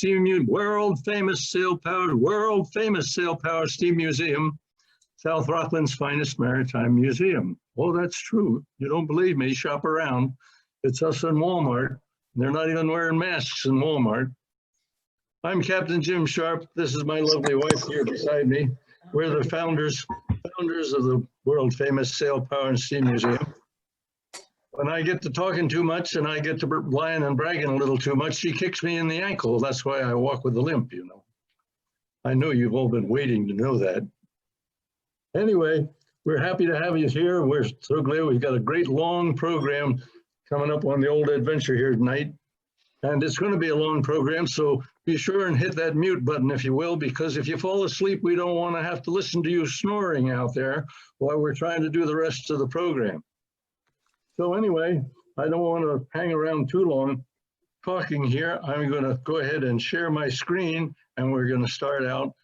Steam world famous sail powered steam museum, South Rockland's finest maritime museum. Oh, that's true. You don't believe me? Shop around. It's us in Walmart. They're not even wearing masks in Walmart. I'm Captain Jim Sharp. This is my lovely wife here beside me. We're the founders of the world famous Sail Power and Steam Museum. When I get to talking too much and I get to lying and bragging a little too much, she kicks me in the ankle. That's why I walk with a limp, you know. I know you've all been waiting to know that. Anyway, we're happy to have you here. We're so glad we've got a great long program coming up on the old adventure here tonight. And it's going to be a long program, so be sure and hit that mute button if you will, because if you fall asleep, we don't want to have to listen to you snoring out there while we're trying to do the rest of the program. So anyway, I don't want to hang around too long talking here. I'm going to go ahead and share my screen, and we're going to start out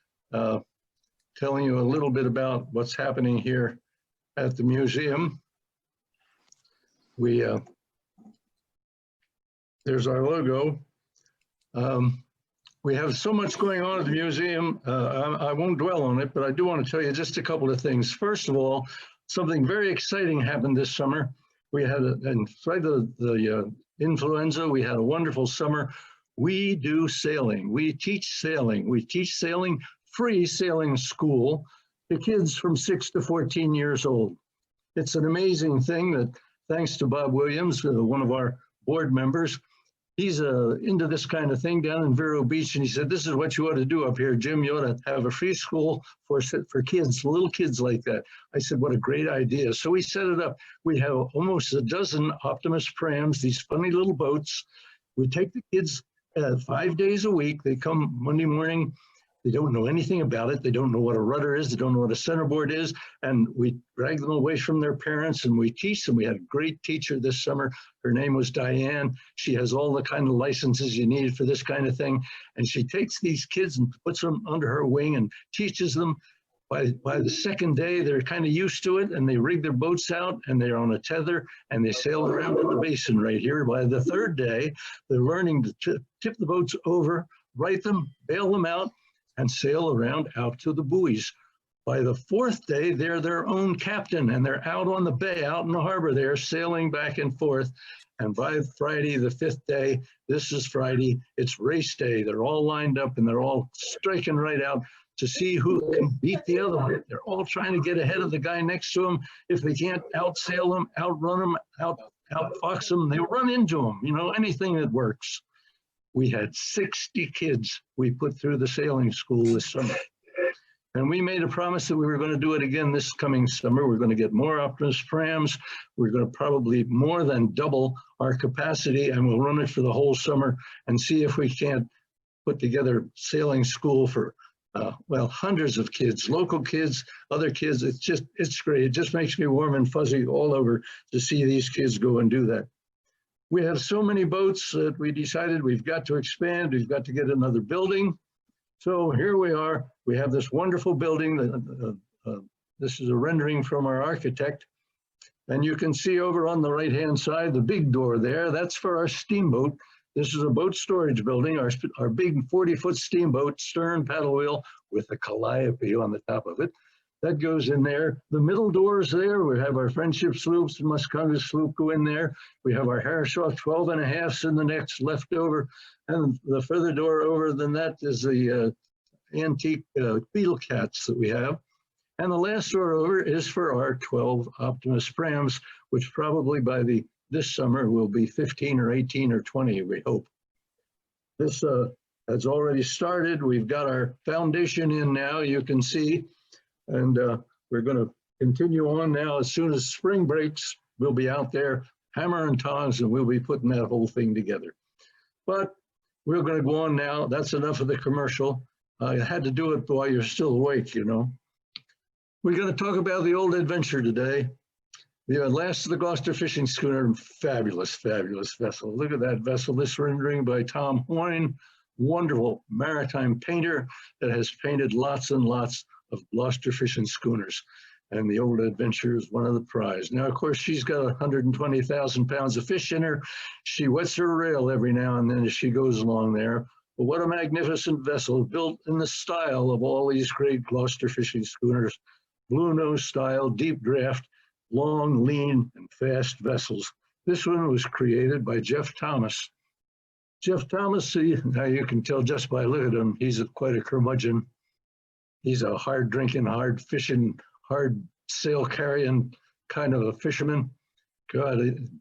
telling you a little bit about what's happening here at the museum. There's our logo. We have so much going on at the museum. I won't dwell on it, but I do want to tell you just a couple of things. First of all, something very exciting happened this summer. We had, in spite of the influenza, we had a wonderful summer. We do sailing. We teach sailing. We teach sailing, free sailing school to kids from 6 to 14 years old. It's an amazing thing that thanks to Bob Williams, one of our board members, he's into this kind of thing down in Vero Beach, and he said, this is what you ought to do up here, Jim. You ought to have a free school for kids, little kids like that. I said, what a great idea. So we set it up. We have almost a dozen Optimus prams, these funny little boats. We take the kids 5 days a week. They come Monday morning. They don't know anything about it. They don't know what a rudder is. They don't know what a centerboard is. And we drag them away from their parents and we teach them. We had a great teacher this summer. Her name was Diane. She has all the kind of licenses you need for this kind of thing. And she takes these kids and puts them under her wing and teaches them. By the second day, they're kind of used to it and they rig their boats out and they're on a tether and they sail around in the basin right here. By the third day, they're learning to tip the boats over, right them, bail them out, and sail around out to the buoys. By the fourth day, they're their own captain and they're out on the bay, out in the harbor there, sailing back and forth. And by Friday, the fifth day, this is Friday, it's race day. They're all lined up and they're all striking right out to see who can beat the other one. They're all trying to get ahead of the guy next to them. If they can't outsail them, outrun them, outfox them, they run into them, you know, anything that works. We had 60 kids we put through the sailing school this summer. And we made a promise that we were going to do it again this coming summer. We're going to get more Optimus prams. We're going to probably more than double our capacity, and we'll run it for the whole summer and see if we can't put together sailing school for, well, hundreds of kids, local kids, other kids. It's great. It just makes me warm and fuzzy all over to see these kids go and do that. We have so many boats that we decided we've got to expand. We've got to get another building. So here we are. We have this wonderful building. This is a rendering from our architect. And you can see over on the right-hand side, the big door there, that's for our steamboat. This is a boat storage building, our big 40-foot steamboat, stern paddle wheel with a calliope on the top of it. That goes in there. The middle doors there, we have our Friendship sloops and Musconga sloop go in there. We have our Harrishaw 12.5s in the next left over. And the further door over than that is the antique beetle cats that we have. And the last door over is for our 12 Optimus prams, which probably by this summer will be 15 or 18 or 20, we hope. This has already started. We've got our foundation in now, you can see. And we're going to continue on now. As soon as spring breaks, we'll be out there, hammer and tongs, and we'll be putting that whole thing together. But we're going to go on now. That's enough of the commercial. I had to do it while you're still awake, you know. We're going to talk about the old adventure today. The last of the Gloucester fishing schooner, fabulous, fabulous vessel. Look at that vessel. This rendering by Tom Hoyne, wonderful maritime painter that has painted lots and lots of Gloucester fishing schooners. And the old adventure is one of the prize. Now, of course, she's got 120,000 pounds of fish in her. She wets her rail every now and then as she goes along there. But what a magnificent vessel, built in the style of all these great Gloucester fishing schooners, blue nose style, deep draft, long, lean, and fast vessels. This one was created by Jeff Thomas. Jeff Thomas, now you can tell just by looking at him, he's quite a curmudgeon. He's a hard drinking, hard fishing, hard sail carrying kind of a fisherman. God,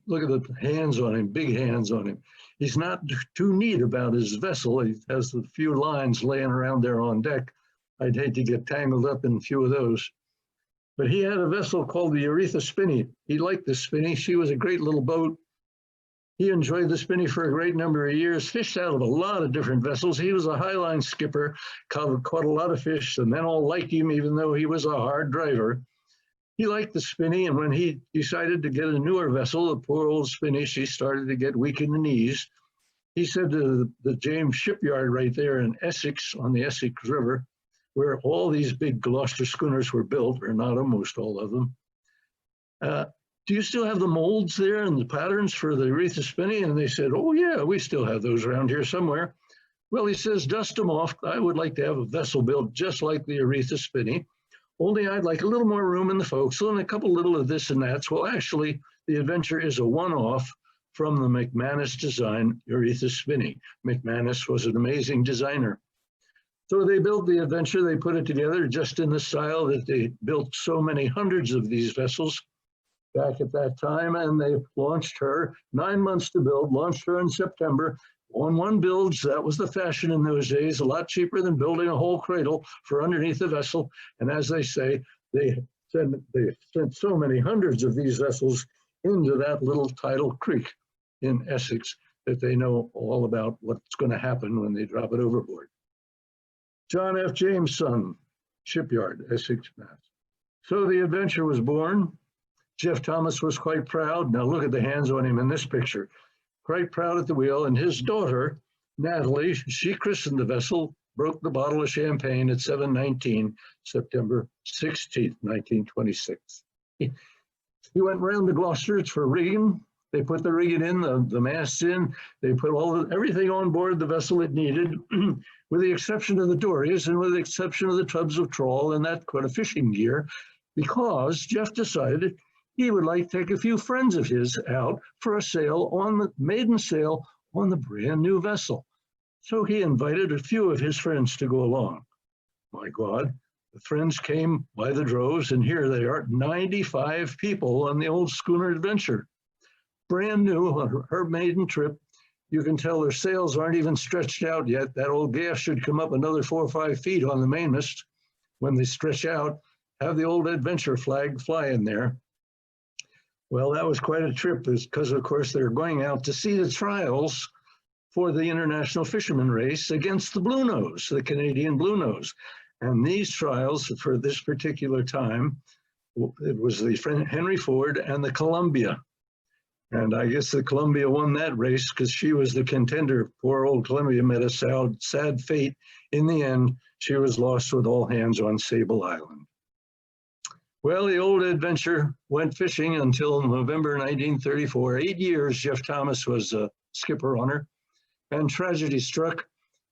look at the hands on him, big hands on him. He's not too neat about his vessel. He has a few lines laying around there on deck. I'd hate to get tangled up in a few of those. But he had a vessel called the Aretha Spinney. He liked the Spinney. She was a great little boat. He enjoyed the Spinney for a great number of years, fished out of a lot of different vessels. He was a highline skipper, caught a lot of fish. The men all liked him, even though he was a hard driver. He liked the Spinney, and when he decided to get a newer vessel, the poor old Spinney, she started to get weak in the knees. He said to the James shipyard right there in Essex, on the Essex River, where all these big Gloucester schooners were built, or not almost all of them, do you still have the molds there and the patterns for the Aretha Spinney? And they said, oh yeah, we still have those around here somewhere. Well, he says, dust them off. I would like to have a vessel built just like the Aretha Spinney, only I'd like a little more room in the forecastle and a couple little of this and that. Well, actually, the Adventure is a one-off from the McManus design Aretha Spinney. McManus was an amazing designer. So they built the Adventure, they put it together just in the style that they built so many hundreds of these vessels back at that time, and they launched her, 9 months to build, launched her in September. On one builds, that was the fashion in those days, a lot cheaper than building a whole cradle for underneath the vessel. And as they say, they sent so many hundreds of these vessels into that little tidal creek in Essex that they know all about what's going to happen when they drop it overboard. John F. Jameson Shipyard, Essex, Mass. So the Adventure was born. Jeff Thomas was quite proud. Now look at the hands on him in this picture. Quite proud at the wheel. And his daughter, Natalie, she christened the vessel, broke the bottle of champagne at 7/19, September 16th, 1926. He went round to Gloucester for rigging. They put the rigging in, the masts in. They put everything on board the vessel it needed, with the exception of the dories and with the exception of the tubs of trawl and that kind of fishing gear, because Jeff decided he would like to take a few friends of his out for a sail on the maiden sail on the brand new vessel. So he invited a few of his friends to go along. My God, the friends came by the droves, and here they are, 95 people on the old schooner Adventure. Brand new, her maiden trip. You can tell their sails aren't even stretched out yet. That old gaff should come up another 4 or 5 feet on the mainmast. When they stretch out, have the old Adventure flag fly in there. Well, that was quite a trip, because of course they're going out to see the trials for the International Fisherman Race against the Blue Nose, the Canadian Blue Nose. And these trials for this particular time, it was the Henry Ford and the Columbia. And I guess the Columbia won that race because she was the contender. Poor old Columbia met a sad fate. In the end, she was lost with all hands on Sable Island. Well, the old Adventure went fishing until November 1934. 8 years Jeff Thomas was a skipper on her, and tragedy struck.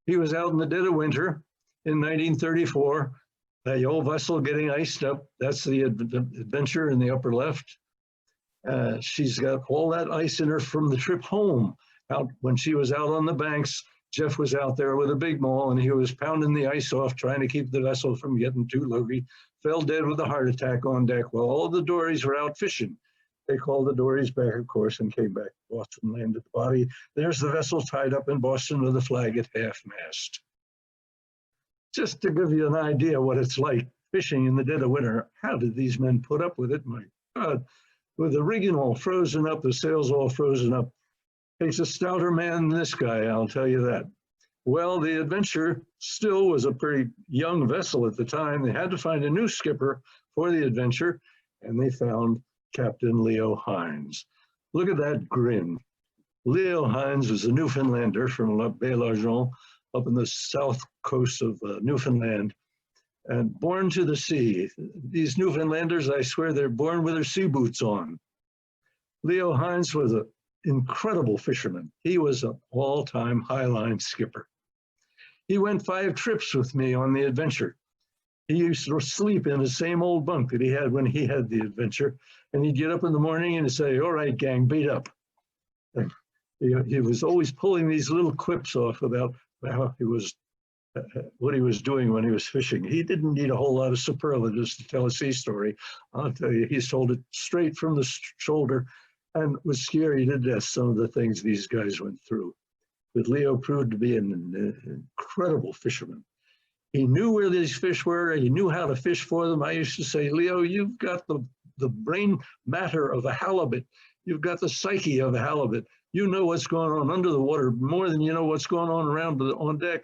He was out in the dead of winter in 1934. The old vessel getting iced up. That's the Adventure in the upper left. She's got all that ice in her from the trip home. Out when she was out on the banks, Jeff was out there with a big maul, and he was pounding the ice off, trying to keep the vessel from getting too lowy. Fell dead with a heart attack on deck while all the dories were out fishing. They called the dories back, of course, and came back. Boston landed the body. There's the vessel tied up in Boston with a flag at half-mast. Just to give you an idea what it's like fishing in the dead of winter, how did these men put up with it? My God, with the rigging all frozen up, the sails all frozen up. Takes a stouter man than this guy, I'll tell you that. Well, the Adventure still was a pretty young vessel at the time. They had to find a new skipper for the Adventure, and they found Captain Leo Hines. Look at that grin. Leo Hines was a Newfoundlander from La Baie L'Argent, up in the south coast of Newfoundland, and born to the sea. These Newfoundlanders, I swear, they're born with their sea boots on. Leo Hines was an incredible fisherman. He was an all-time highline skipper. He went 5 trips with me on the adventure. He used to sleep in the same old bunk that he had when he had the adventure. And he'd get up in the morning and say, all right, gang, beat up. And he was always pulling these little quips off about how he was, what he was doing when he was fishing. He didn't need a whole lot of superlatives to tell a sea story. I'll tell you, he told it straight from the shoulder and was scary to death, some of the things these guys went through. But Leo proved to be an incredible fisherman. He knew where these fish were. He knew how to fish for them. I used to say, Leo, you've got the brain matter of a halibut. You've got the psyche of a halibut. You know what's going on under the water more than you know what's going on around on deck.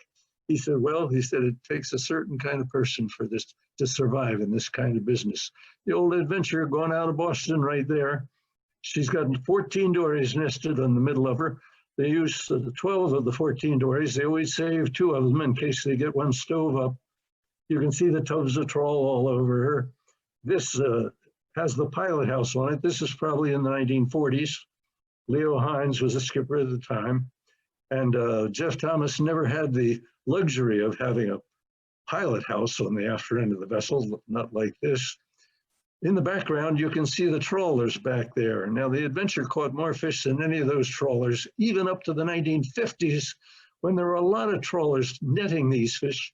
He said, well, he said, it takes a certain kind of person for this to survive in this kind of business. The old adventurer going out of Boston right there. She's got 14 dories nested in the middle of her. They use 12 of the 14 dories. They always save 2 of them in case they get one stove up. You can see the tubs of trawl all over her. This has the pilot house on it. This is probably in the 1940s. Leo Hines was a skipper at the time. And Jeff Thomas never had the luxury of having a pilot house on the after end of the vessel, not like this. In the background, you can see the trawlers back there. Now, the Adventure caught more fish than any of those trawlers, even up to the 1950s, when there were a lot of trawlers netting these fish.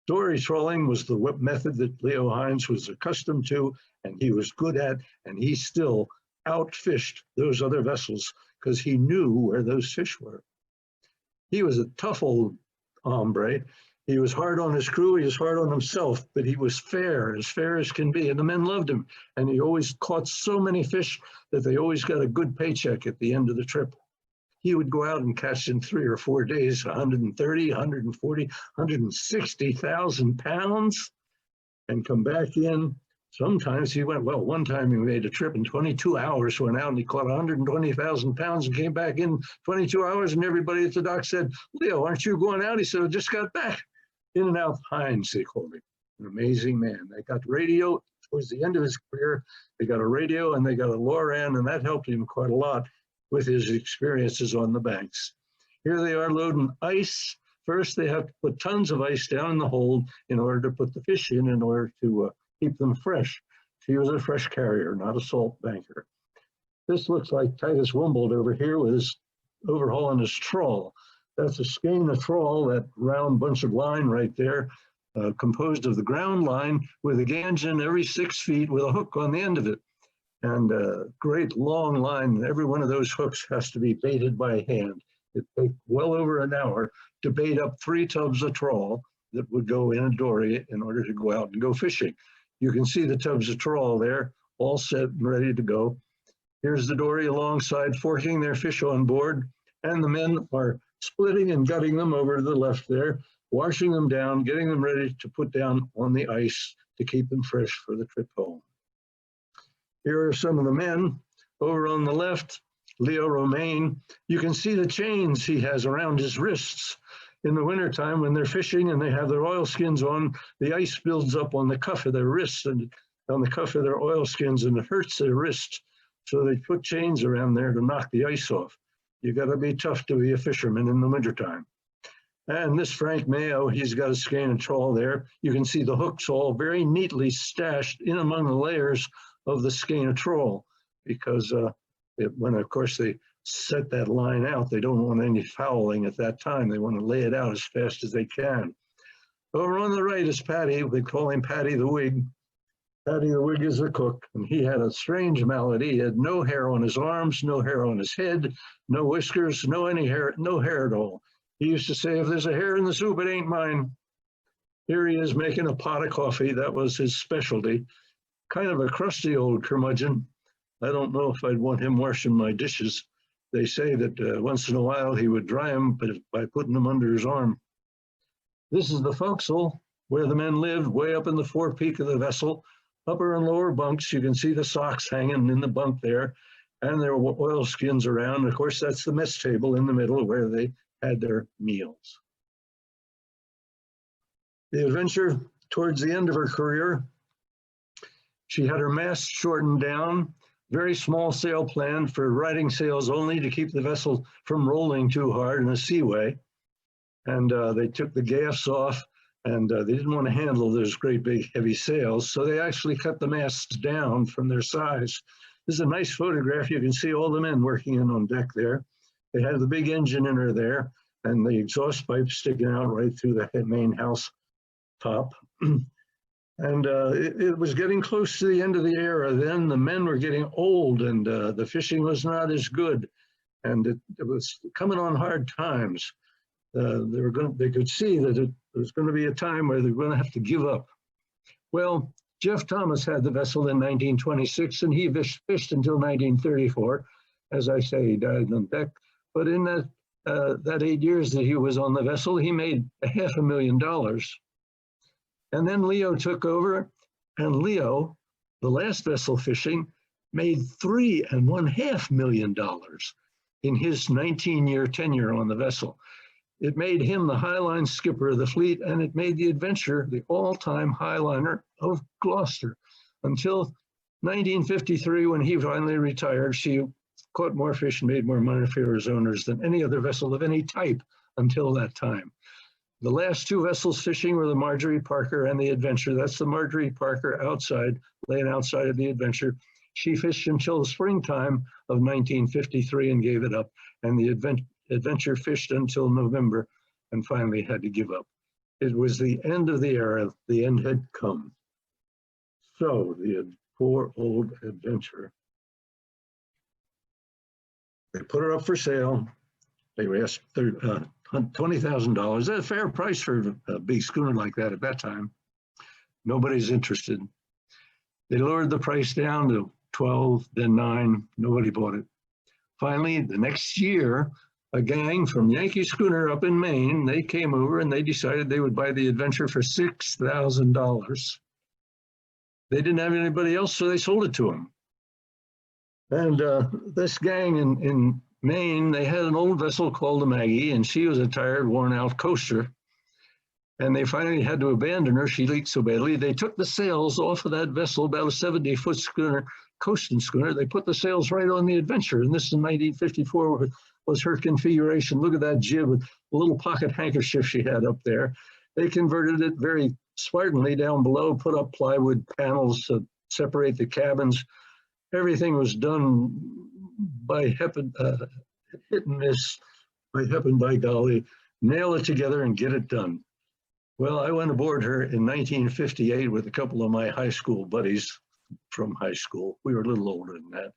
Dory trawling was the method that Leo Hines was accustomed to, and he was good at, and he still outfished those other vessels because he knew where those fish were. He was a tough old hombre. He was hard on his crew, he was hard on himself, but he was fair as can be, and the men loved him. And he always caught so many fish that they always got a good paycheck at the end of the trip. He would go out and catch in 3 or 4 days, 130, 140, 160,000 pounds, and come back in. Sometimes he went, well, one time he made a trip in 22 hours, went out and he caught 120,000 pounds and came back in 22 hours, and everybody at the dock said, Leo, aren't you going out? He said, I just got back. In and out Hines, they called him. An amazing man. They got radio towards the end of his career. They got a radio and they got a Loran, and that helped him quite a lot with his experiences on the banks. Here they are loading ice. First, they have to put tons of ice down in the hold in order to put the fish in order to keep them fresh. He was a fresh carrier, not a salt banker. This looks like Titus Wimbold over here with his overhauling his trawl. That's a skein of trawl, that round bunch of line right there, composed of the ground line with a gangin every 6 feet with a hook on the end of it. And a great long line. Every one of those hooks has to be baited by hand. It takes well over an hour to bait up 3 tubs of trawl that would go in a dory in order to go out and go fishing. You can see the tubs of trawl there, all set and ready to go. Here's the dory alongside, forking their fish on board, and the men are splitting and gutting them over to the left there, washing them down, getting them ready to put down on the ice to keep them fresh for the trip home. Here are some of the men. Over on the left, Leo Romaine. You can see the chains he has around his wrists. In the wintertime, when they're fishing and they have their oilskins on, the ice builds up on the cuff of their wrists and on the cuff of their oilskins, and it hurts their wrists. So they put chains around there to knock the ice off. You got to be tough to be a fisherman in the wintertime. And this Frank Mayo, he's got a skein of trawl there. You can see the hooks all very neatly stashed in among the layers of the skein of trawl, because when, of course, they set that line out, they don't want any fouling at that time. They want to lay it out as fast as they can. Over on the right is Patty. We call him Patty the Wig. Patty the Wig is the cook, and he had a strange malady. He had no hair on his arms, no hair on his head, no whiskers, no hair at all. He used to say, if there's a hair in the soup, it ain't mine. Here he is making a pot of coffee. That was his specialty. Kind of a crusty old curmudgeon. I don't know if I'd want him washing my dishes. They say that once in a while he would dry them by putting them under his arm. This is the forecastle where the men lived, way up in the forepeak of the vessel. Upper and lower bunks, you can see the socks hanging in the bunk there, and there were oilskins around. Of course, that's the mess table in the middle where they had their meals. The Adventure, towards the end of her career, she had her mast shortened down, very small sail plan for riding sails only to keep the vessel from rolling too hard in a seaway. and they took the gaffs off, and they didn't want to handle those great big heavy sails, so they actually cut the masts down from their size. This is a nice photograph. You can see all the men working in on deck there. They had the big engine in her there, and the exhaust pipe sticking out right through the main house top. And it was getting close to the end of the era. Then the men were getting old, and the fishing was not as good, and it was coming on hard times. They could see that it was going to be a time where they were going to have to give up. Well, Jeff Thomas had the vessel in 1926, and he fished until 1934. As I say, he died on deck. But in that 8 years that he was on the vessel, he made $500,000. And then Leo took over, and Leo, the last vessel fishing, made $3.5 million in his 19-year tenure on the vessel. It made him the highline skipper of the fleet, and it made the Adventure the all-time highliner of Gloucester. Until 1953, when he finally retired, she caught more fish and made more money for his owners than any other vessel of any type until that time. The last two vessels fishing were the Marjorie Parker and the Adventure. That's the Marjorie Parker laying outside of the Adventure. She fished until the springtime of 1953 and gave it up. And the Adventure fished until November and finally had to give up. It was the end of the era. The end had come. So the poor old Adventure. They put her up for sale. They were asked $20,000. That's a fair price for a big schooner like that at that time. Nobody's interested. They lowered the price down to 12, then 9. Nobody bought it. Finally, the next year, a gang from Yankee Schooner up in Maine, they came over and they decided they would buy the Adventure for $6,000. They didn't have anybody else, so they sold it to them. And this gang in Maine, they had an old vessel called the Maggie, and she was a tired, worn-out coaster. And they finally had to abandon her. She leaked so badly. They took the sails off of that vessel, about a 70-foot schooner, coasting schooner. They put the sails right on the Adventure. And this in 1954 was her configuration. Look at that jib with a little pocket handkerchief she had up there. They converted it very Spartanly down below, put up plywood panels to separate the cabins. Everything was done by hit and miss, by golly, nail it together and get it done. Well, I went aboard her in 1958 with a couple of my high school buddies from high school. We were a little older than that.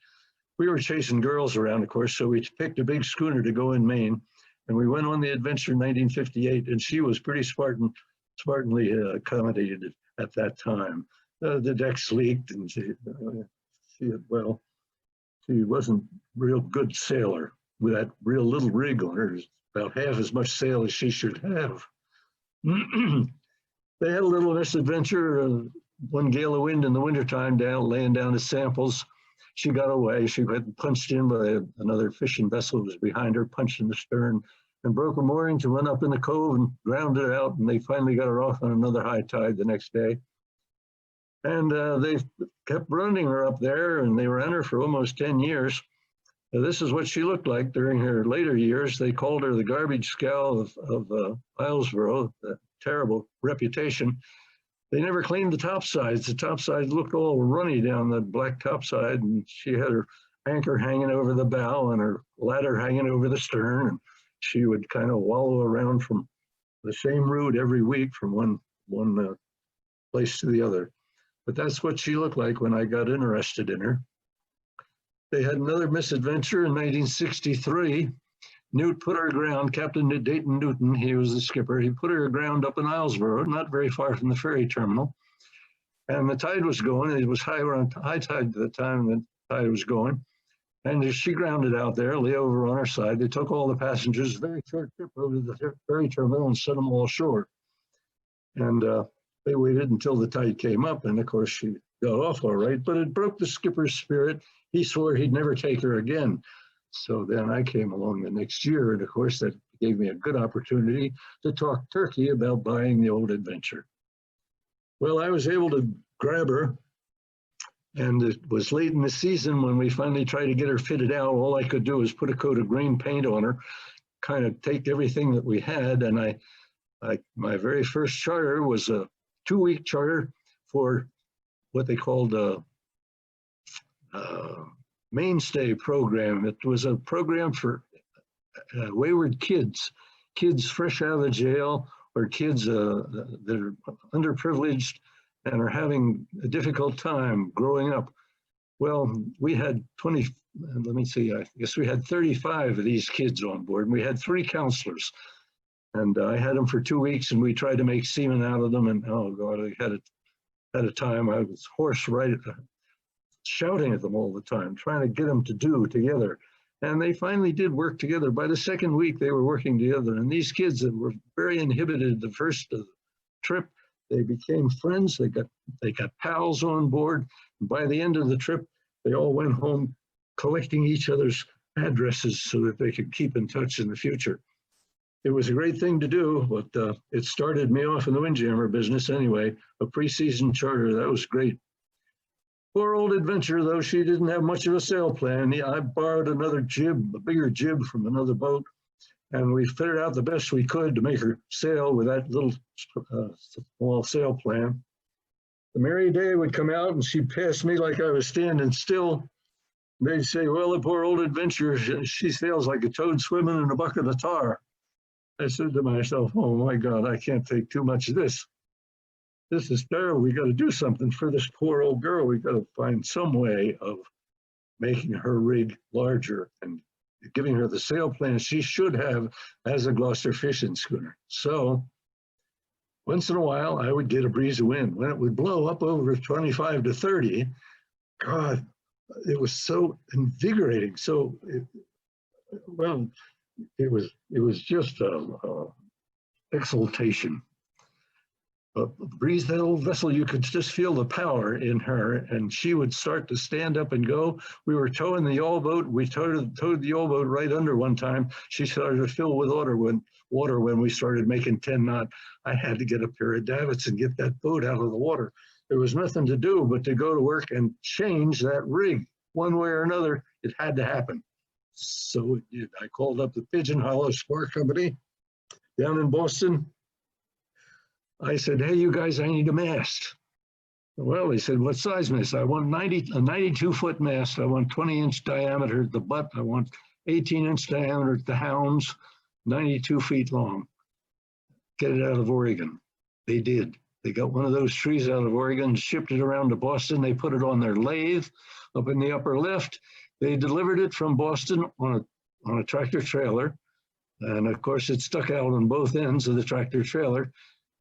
We were chasing girls around, of course, so we picked a big schooner to go in Maine, and we went on the Adventure in 1958, and she was pretty Spartanly accommodated at that time. The decks leaked, and she wasn't a real good sailor with that real little rig on her, about half as much sail as she should have. They had a little misadventure, one gale of wind in the wintertime laying down the samples. She got away. She got punched in by another fishing vessel that was behind her, punched in the stern, and broke her moorings and went up in the cove and ground her out, and they finally got her off on another high tide the next day. And they kept running her up there, and they ran her for almost 10 years. This is what she looked like during her later years. They called her the garbage scow of Islesboro, a terrible reputation. They never cleaned the topsides. The topsides looked all runny down the black topside, and she had her anchor hanging over the bow and her ladder hanging over the stern, and she would kind of wallow around from the same route every week from one place to the other. But that's what she looked like when I got interested in her. They had another misadventure in 1963. Newt put her aground, Captain Dayton Newton, he was the skipper. He put her aground up in Islesboro, not very far from the ferry terminal. And the tide was going. It was high tide at the time the tide was going. And she grounded out there, lay over on her side. They took all the passengers, a very short trip over to the ferry terminal, and set them all ashore. And they waited until the tide came up, and of course she got off all right, but it broke the skipper's spirit. He swore he'd never take her again. So then I came along the next year, and of course that gave me a good opportunity to talk turkey about buying the old Adventure. Well, I was able to grab her, and it was late in the season when we finally tried to get her fitted out. All I could do was put a coat of green paint on her, kind of take everything that we had, and my very first charter was a 2-week charter for what they called a mainstay program. It was a program for wayward kids fresh out of jail, or kids that are underprivileged and are having a difficult time growing up. Well, we had 20, let me see, I guess we had 35 of these kids on board, and we had 3 counselors. And I had them for 2 weeks, and we tried to make semen out of them. And oh God, I had a time. I was hoarse, right, shouting at them all the time, trying to get them to do together. And they finally did work together. By the second week, they were working together. And these kids that were very inhibited the first trip, they became friends. They got pals on board. And by the end of the trip, they all went home collecting each other's addresses so that they could keep in touch in the future. It was a great thing to do, but it started me off in the windjammer business anyway. A preseason charter, that was great. Poor old Adventure, though, she didn't have much of a sail plan. I borrowed another jib, a bigger jib from another boat, and we figured out the best we could to make her sail with that little small sail plan. The merry day would come out, and she'd pass me like I was standing still. They'd say, well, the poor old Adventure, she sails like a toad swimming in a bucket of tar. I said to myself, oh my God, I can't take too much of this. This is terrible. We got to do something for this poor old girl. We got to find some way of making her rig larger and giving her the sail plan she should have as a Gloucester fishing schooner. So once in a while, I would get a breeze of wind. When it would blow up over 25 to 30, God, it was so invigorating. So, it was just exultation. Breeze, that old vessel, you could just feel the power in her, and she would start to stand up and go. We were towing the yawl boat. We towed the yawl boat right under one time. She started to fill with water when we started making 10 knot. I had to get a pair of davits and get that boat out of the water. There was nothing to do but to go to work and change that rig one way or another. It had to happen. So it did. I called up the Pigeon Hollow Spar Company down in Boston. I said, hey, you guys, I need a mast. Well, they said, what size mast? I want a 92-foot mast. I want 20-inch diameter at the butt. I want 18-inch diameter at the hounds, 92 feet long. Get it out of Oregon. They did. They got one of those trees out of Oregon, shipped it around to Boston. They put it on their lathe up in the upper left. They delivered it from Boston on a tractor trailer. And of course, it stuck out on both ends of the tractor trailer.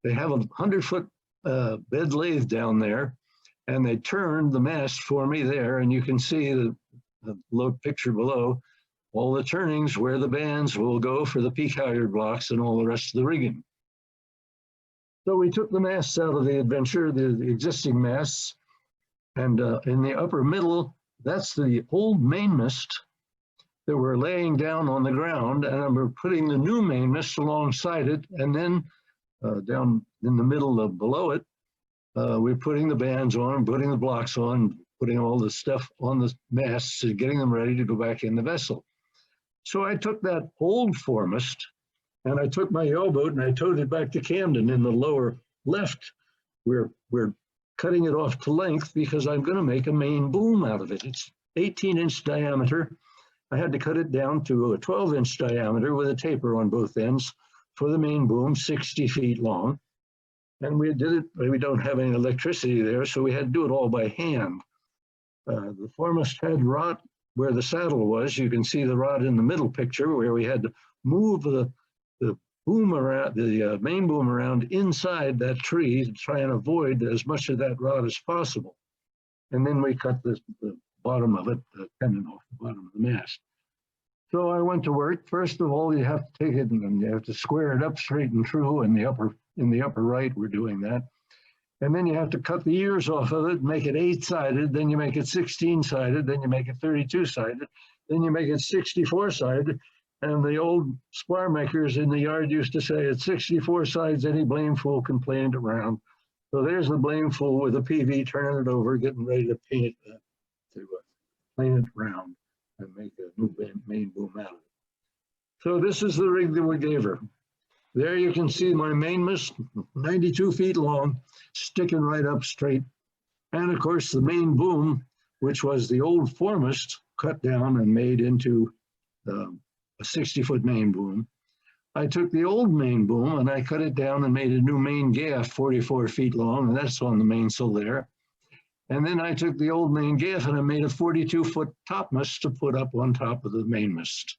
They have a 100-foot bed lathe down there, and they turned the mast for me there, and you can see the low picture below, all the turnings where the bands will go for the peak halyard blocks and all the rest of the rigging. So we took the masts out of the Adventure, the existing masts, and in the upper middle, that's the old mainmast that we're laying down on the ground, and we're putting the new mainmast alongside it, and then down in the middle of below it, we're putting the bands on, putting the blocks on, putting all the stuff on the masts and getting them ready to go back in the vessel. So I took that old foremast and I took my yawl boat and I towed it back to Camden in the lower left. We're cutting it off to length because I'm going to make a main boom out of it. It's 18-inch diameter. I had to cut it down to a 12-inch diameter with a taper on both ends for the main boom, 60 feet long. And we did it, we don't have any electricity there, so we had to do it all by hand. The foremast had rod where the saddle was. You can see the rod in the middle picture where we had to move the boom around, the main boom around inside that tree to try and avoid as much of that rod as possible. And then we cut the bottom of it, the pennant off the bottom of the mast. So I went to work. First of all, you have to take it and you have to square it up straight and true. In the upper right, we're doing that. And then you have to cut the ears off of it, make it 8-sided, then you make it 16-sided, then you make it 32-sided, then you make it 64-sided. And the old spar makers in the yard used to say, at 64 sides, any blame fool can plane it around. So there's the blame fool with a PV turning it over, getting ready to paint it, to plane it around and make a new main boom out of it. So this is the rig that we gave her. There you can see my mainmast, 92 feet long, sticking right up straight. And of course the main boom, which was the old foremast, cut down and made into a 60-foot main boom. I took the old main boom and I cut it down and made a new main gaff, 44 feet long, and that's on the mainsail there. And then I took the old main gaff and I made a 42-foot topmast to put up on top of the mainmast.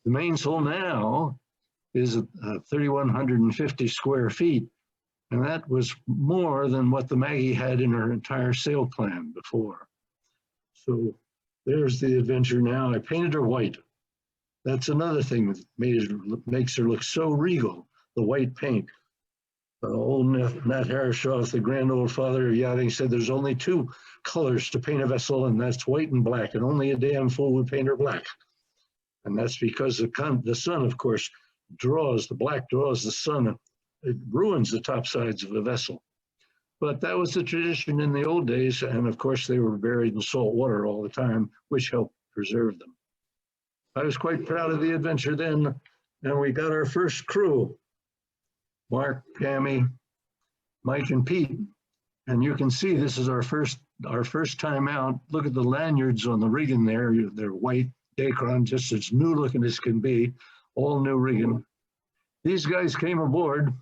The mainsail now is 3,150 square feet, and that was more than what the Maggie had in her entire sail plan before. So there's the Adventure now. I painted her white. That's another thing that makes her look so regal, the white paint. Old Nat Harshaw, the grand old father of yachting, said there's only two colors to paint a vessel, and that's white and black, and only a damn fool would paint her black. And that's because the sun, of course, the black draws the sun. It ruins the top sides of the vessel. But that was the tradition in the old days, and of course they were buried in salt water all the time, which helped preserve them. I was quite proud of the Adventure then, and we got our first crew, Mark, Pammy, Mike, and Pete. And you can see this is our first time out. Look at the lanyards on the rigging there. They're white Dacron, just as new looking as can be, all new rigging. These guys came aboard,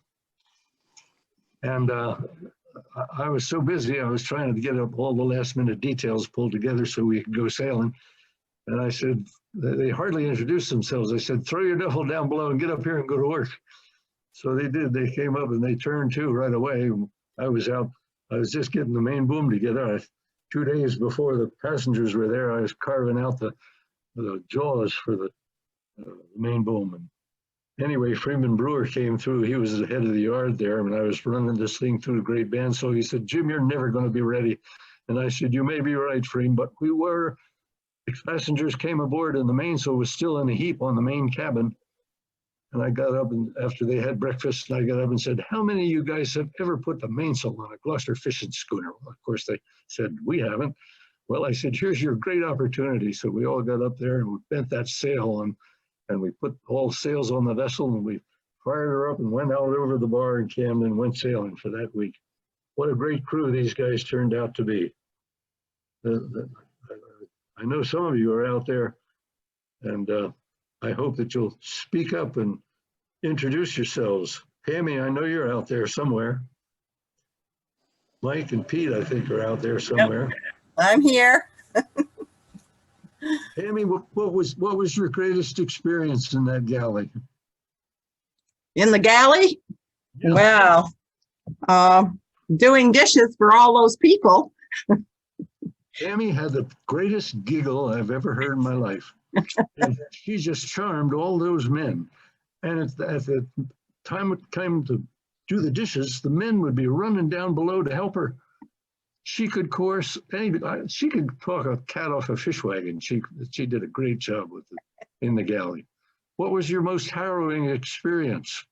and I was so busy, I was trying to get up all the last minute details pulled together so we could go sailing. And I said, they hardly introduced themselves. I said, throw your duffel down below and get up here and go to work. So they did. They came up and they turned to right away. I was out. I was just getting the main boom together. 2 days before the passengers were there, I was carving out the jaws for the main boom. And anyway, Freeman Brewer came through. He was the head of the yard there, and I was running this thing through the great band. So he said, Jim, you're never going to be ready. And I said, you may be right, Freeman, but we were. The passengers came aboard and the mainsail was still in a heap on the main cabin. And I got up, and after they had breakfast, I got up and said, how many of you guys have ever put the mainsail on a Gloucester fishing schooner? Well, of course, they said, we haven't. Well, I said, here's your great opportunity. So we all got up there and we bent that sail on, and we put all sails on the vessel, and we fired her up and went out over the bar in Camden and went sailing for that week. What a great crew these guys turned out to be. I know some of you are out there, and I hope that you'll speak up and introduce yourselves. Pammy, I know you're out there somewhere. Mike and Pete, I think, are out there somewhere. Yep. I'm here. Pammy, what was your greatest experience in that galley? In the galley? Yeah. Well, doing dishes for all those people. Pammy had the greatest giggle I've ever heard in my life. And she just charmed all those men. And at the time it came to do the dishes, the men would be running down below to help her. She could course, she could talk a cat off a fish wagon. She did a great job with it in the galley. What was your most harrowing experience?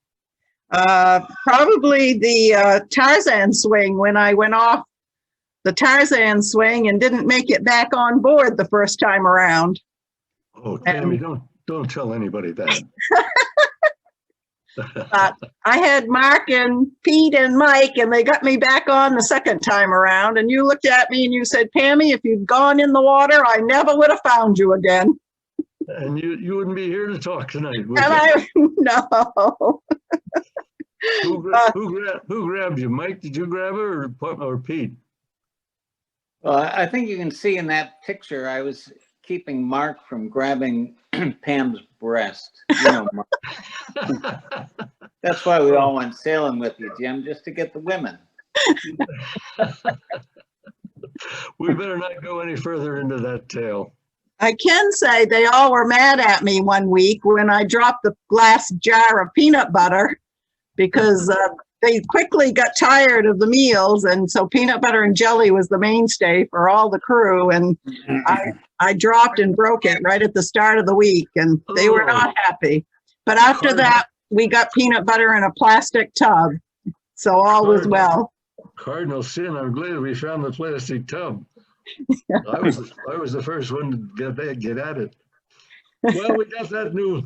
Probably the Tarzan swing, when I went off the Tarzan swing and didn't make it back on board the first time around. Oh, Tammy, don't tell anybody that. I had Mark and Pete and Mike, and they got me back on the second time around. And you looked at me and you said, Pammy, if you'd gone in the water, I never would have found you again. And you wouldn't be here to talk tonight, would and you? No. Who grabbed you? Mike, did you grab her or Pete? Well, I think you can see in that picture, I was keeping Mark from grabbing Pam's breast. You know, Mark. That's why we all went sailing with you, Jim, just to get the women. We better not go any further into that tale. I can say they all were mad at me one week when I dropped the glass jar of peanut butter, because they quickly got tired of the meals, and so peanut butter and jelly was the mainstay for all the crew, and I dropped and broke it right at the start of the week, and they were not happy. But after that, we got peanut butter in a plastic tub, so all was well. Cardinal sin. I'm glad we found the plastic tub. I was the first one to get at it. Well, we got that new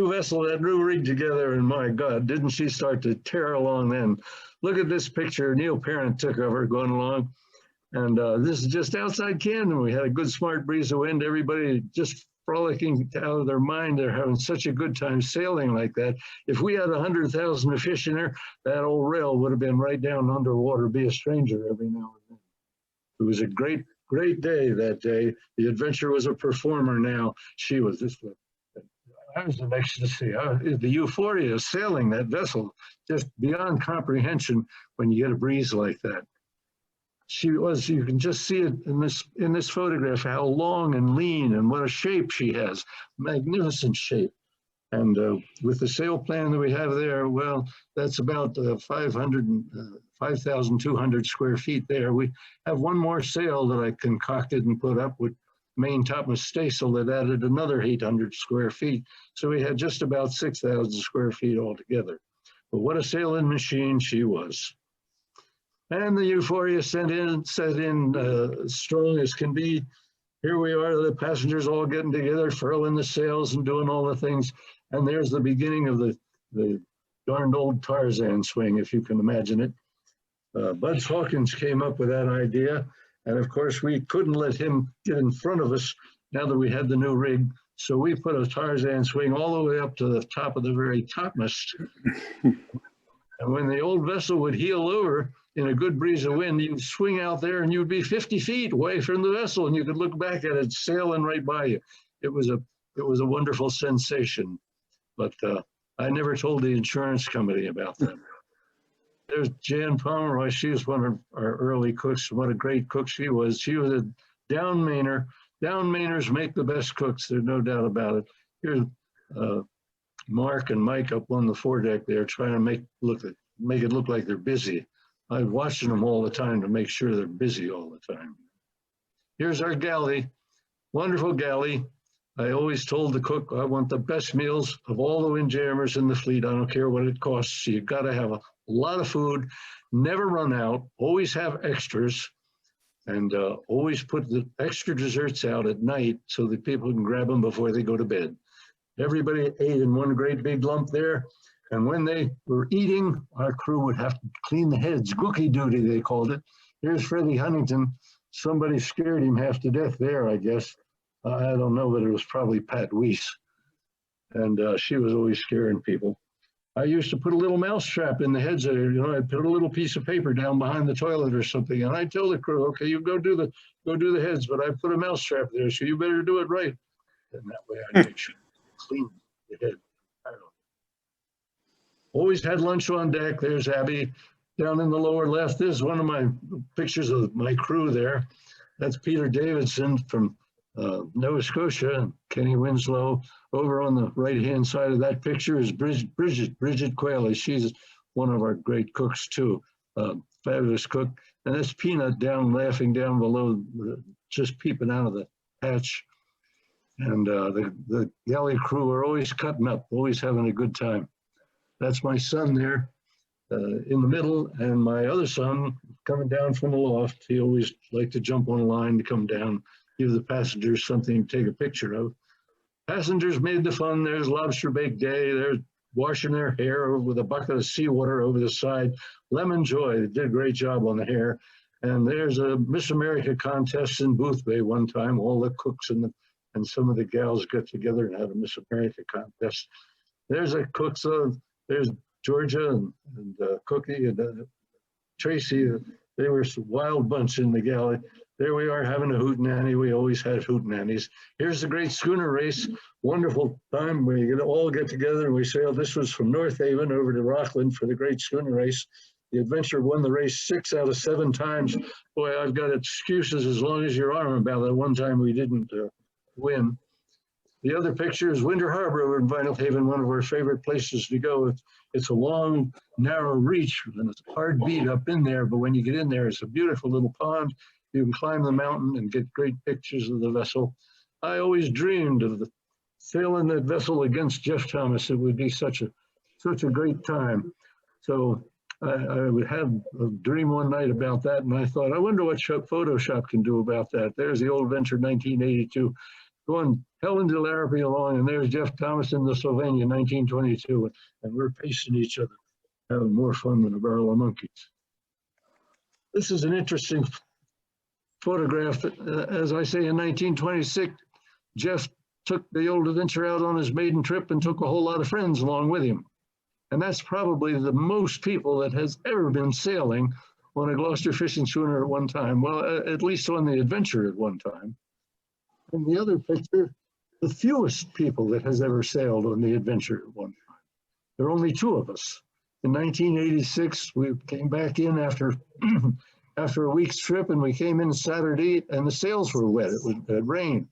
vessel, that new rig together, and my God, didn't she start to tear along then? Look at this picture Neil Parent took of her going along. And this is just outside Camden. We had a good smart breeze of wind. Everybody just frolicking out of their mind. They're having such a good time sailing like that. If we had 100,000 fish in there, that old rail would have been right down underwater, be a stranger every now and then. It was a great, great day that day. The Adventure was a performer now. She was just, I was in ecstasy. The euphoria of sailing that vessel, just beyond comprehension when you get a breeze like that. She was, you can just see it in this photograph, how long and lean and what a shape she has. Magnificent shape. And with the sail plan that we have there, well, that's about 5,200 square feet there. We have one more sail that I concocted and put up with Maine topmast staysail that added another 800 square feet. So we had just about 6,000 square feet altogether. But what a sailing machine she was. And the euphoria set in strong as can be. Here we are, the passengers all getting together, furling the sails and doing all the things. And there's the beginning of the darned old Tarzan swing, if you can imagine it. Buds Hawkins came up with that idea. And of course, we couldn't let him get in front of us now that we had the new rig. So we put a Tarzan swing all the way up to the top of the very topmast. And when the old vessel would heel over, in a good breeze of wind, you'd swing out there and you'd be 50 feet away from the vessel and you could look back at it sailing right by you. It was a wonderful sensation, but I never told the insurance company about that. There's Jan Pomeroy. She was one of our early cooks. What a great cook she was. She was a down Mainer. Down Mainers make the best cooks. There's no doubt about it. Here's Mark and Mike up on the foredeck there trying to make it look like they're busy. I'm watching them all the time to make sure they're busy all the time. Here's our galley, wonderful galley. I always told the cook, I want the best meals of all the windjammers in the fleet. I don't care what it costs. You've got to have a lot of food, never run out, always have extras, and always put the extra desserts out at night so that people can grab them before they go to bed. Everybody ate in one great big lump there. And when they were eating, our crew would have to clean the heads, gookie duty, they called it. Here's Freddie Huntington. Somebody scared him half to death there, I guess. I don't know, but it was probably Pat Weiss. And she was always scaring people. I used to put a little mouse trap in the heads there. You know, I'd put a little piece of paper down behind the toilet or something. And I'd tell the crew, okay, you go do the heads, but I put a mouse trap there, so you better do it right. And that way I'd make sure to clean the head. Always had lunch on deck. There's Abby down in the lower left. This is one of my pictures of my crew there. That's Peter Davidson from Nova Scotia, and Kenny Winslow. Over on the right-hand side of that picture is Bridget Quayle. She's one of our great cooks too, fabulous cook. And that's Peanut down laughing down below, just peeping out of the hatch. And the galley crew are always cutting up, always having a good time. That's my son there in the middle, and my other son coming down from the loft. He always liked to jump on a line to come down, give the passengers something to take a picture of. Passengers made the fun. There's Lobster Bake Day. They're washing their hair with a bucket of seawater over the side. Lemon Joy, they did a great job on the hair. And there's a Miss America contest in Booth Bay one time. All the cooks and some of the gals got together and had a Miss America contest. There's a cook's there's Georgia and Cookie and Tracy. They were a wild bunch in the galley. There we are having a hootenanny. We always had hootenannies. Here's the great schooner race. Wonderful time. We all get together and we sailed. This was from North Haven over to Rockland for the great schooner race. The Adventure won the race 6 out of 7 times. Boy, I've got excuses as long as your arm about that one time we didn't win. The other picture is Winter Harbor over in Vinyl Haven, one of our favorite places to go. It's a long, narrow reach, and it's a hard beat up in there, but when you get in there, it's a beautiful little pond. You can climb the mountain and get great pictures of the vessel. I always dreamed of sailing that vessel against Jeff Thomas. It would be such a great time. So I would have a dream one night about that, and I thought, I wonder what Photoshop can do about that. There's the old Venture 1982. going Helen DeLarapy along, and there's Jeff Thomas in the Sylvania, 1922, and we're pacing each other, having more fun than a barrel of monkeys. This is an interesting photograph. As I say, in 1926, Jeff took the old adventure out on his maiden trip and took a whole lot of friends along with him. And that's probably the most people that has ever been sailing on a Gloucester fishing schooner at one time. Well, at least on the Adventure at one time. And the other picture, the fewest people that has ever sailed on the Adventure at one time. There are only two of us. In 1986, we came back in after after a week's trip, and we came in Saturday, and the sails were wet. It rained.